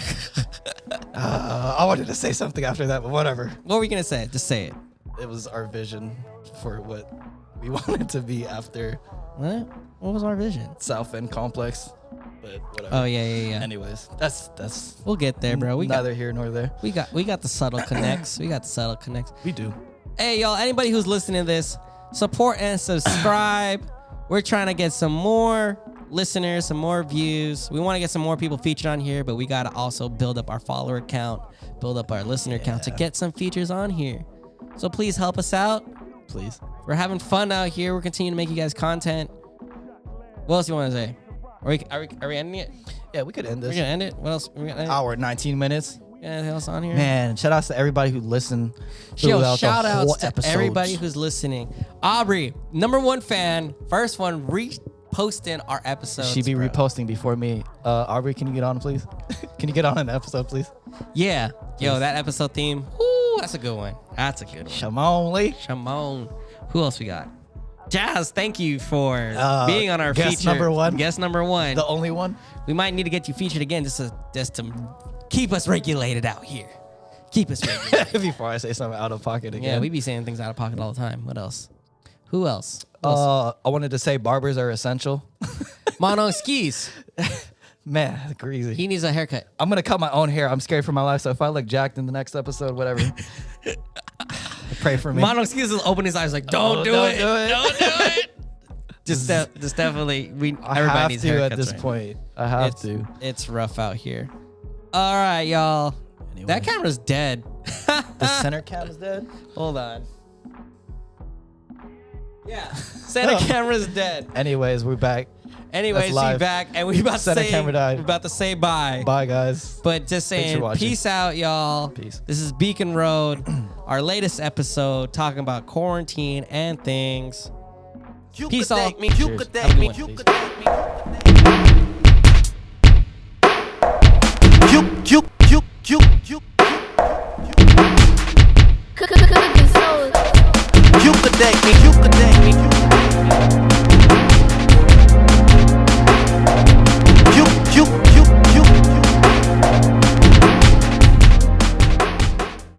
I wanted to say something after that, but whatever. What were we gonna say? Just say it. It was our vision for what we wanted to be after What? What was our vision? South End Complex. But whatever. Oh yeah. Anyways, that's We'll get there, bro. We neither here nor there. got the subtle connects. We got the subtle connects. We do. Hey, y'all, anybody who's listening to this, support and subscribe. We're trying to get some more listeners, some more views. We want to get some more people featured on here, but we got to also build up our follower count, build up our listener count to get some features on here. So please help us out. Please. We're having fun out here. We're continuing to make you guys content. What else you want to say? Are we ending it? Yeah, we could end We're this. going to end it? What else? We're gonna end it? Hour 19 minutes. Anything else on here? Man, shout outs to everybody who listened Yo, throughout shout the whole outs to episode. everybody who's listening. Aubrey, #1 fan, first one reposting our episodes. She be bro. reposting before me. Aubrey, can you get on, please? Can you get on an episode, please? Yeah. Yo, that episode theme. Ooh, that's a good one. That's a good one. Shamon Lee. Shimon. Who else we got? Jazz, thank you for being on our guest feature. number 1. Guest number 1. The only one. We might need to get you featured again just to keep us regulated out here. Keep us regulated. Before I say something out of pocket again. Yeah, we be saying things out of pocket all the time. What else? Who else? I wanted to say barbers are essential. Mono skis. Man, crazy. He needs a haircut. I'm gonna cut my own hair. I'm scared for my life. So if I look jacked in the next episode, whatever, pray for me. Mono skis will open his eyes like, don't do it. Don't do it. just definitely. I Everybody have needs to haircuts at this right point. I have to. It's rough out here. All right, y'all. Anyway. That camera's dead. The center cam is dead. Hold on. Yeah. Center camera's dead. Anyways, we're back. Anyways, That's see live. back, and we about to Center say camera died. we about to say bye. Bye, guys. But just Thanks for saying, watching. peace out, y'all. Peace. This is Beacon Road, our latest episode talking about quarantine and things. Peace all. Cheers. Have a good one. Cooking soul. You could date me.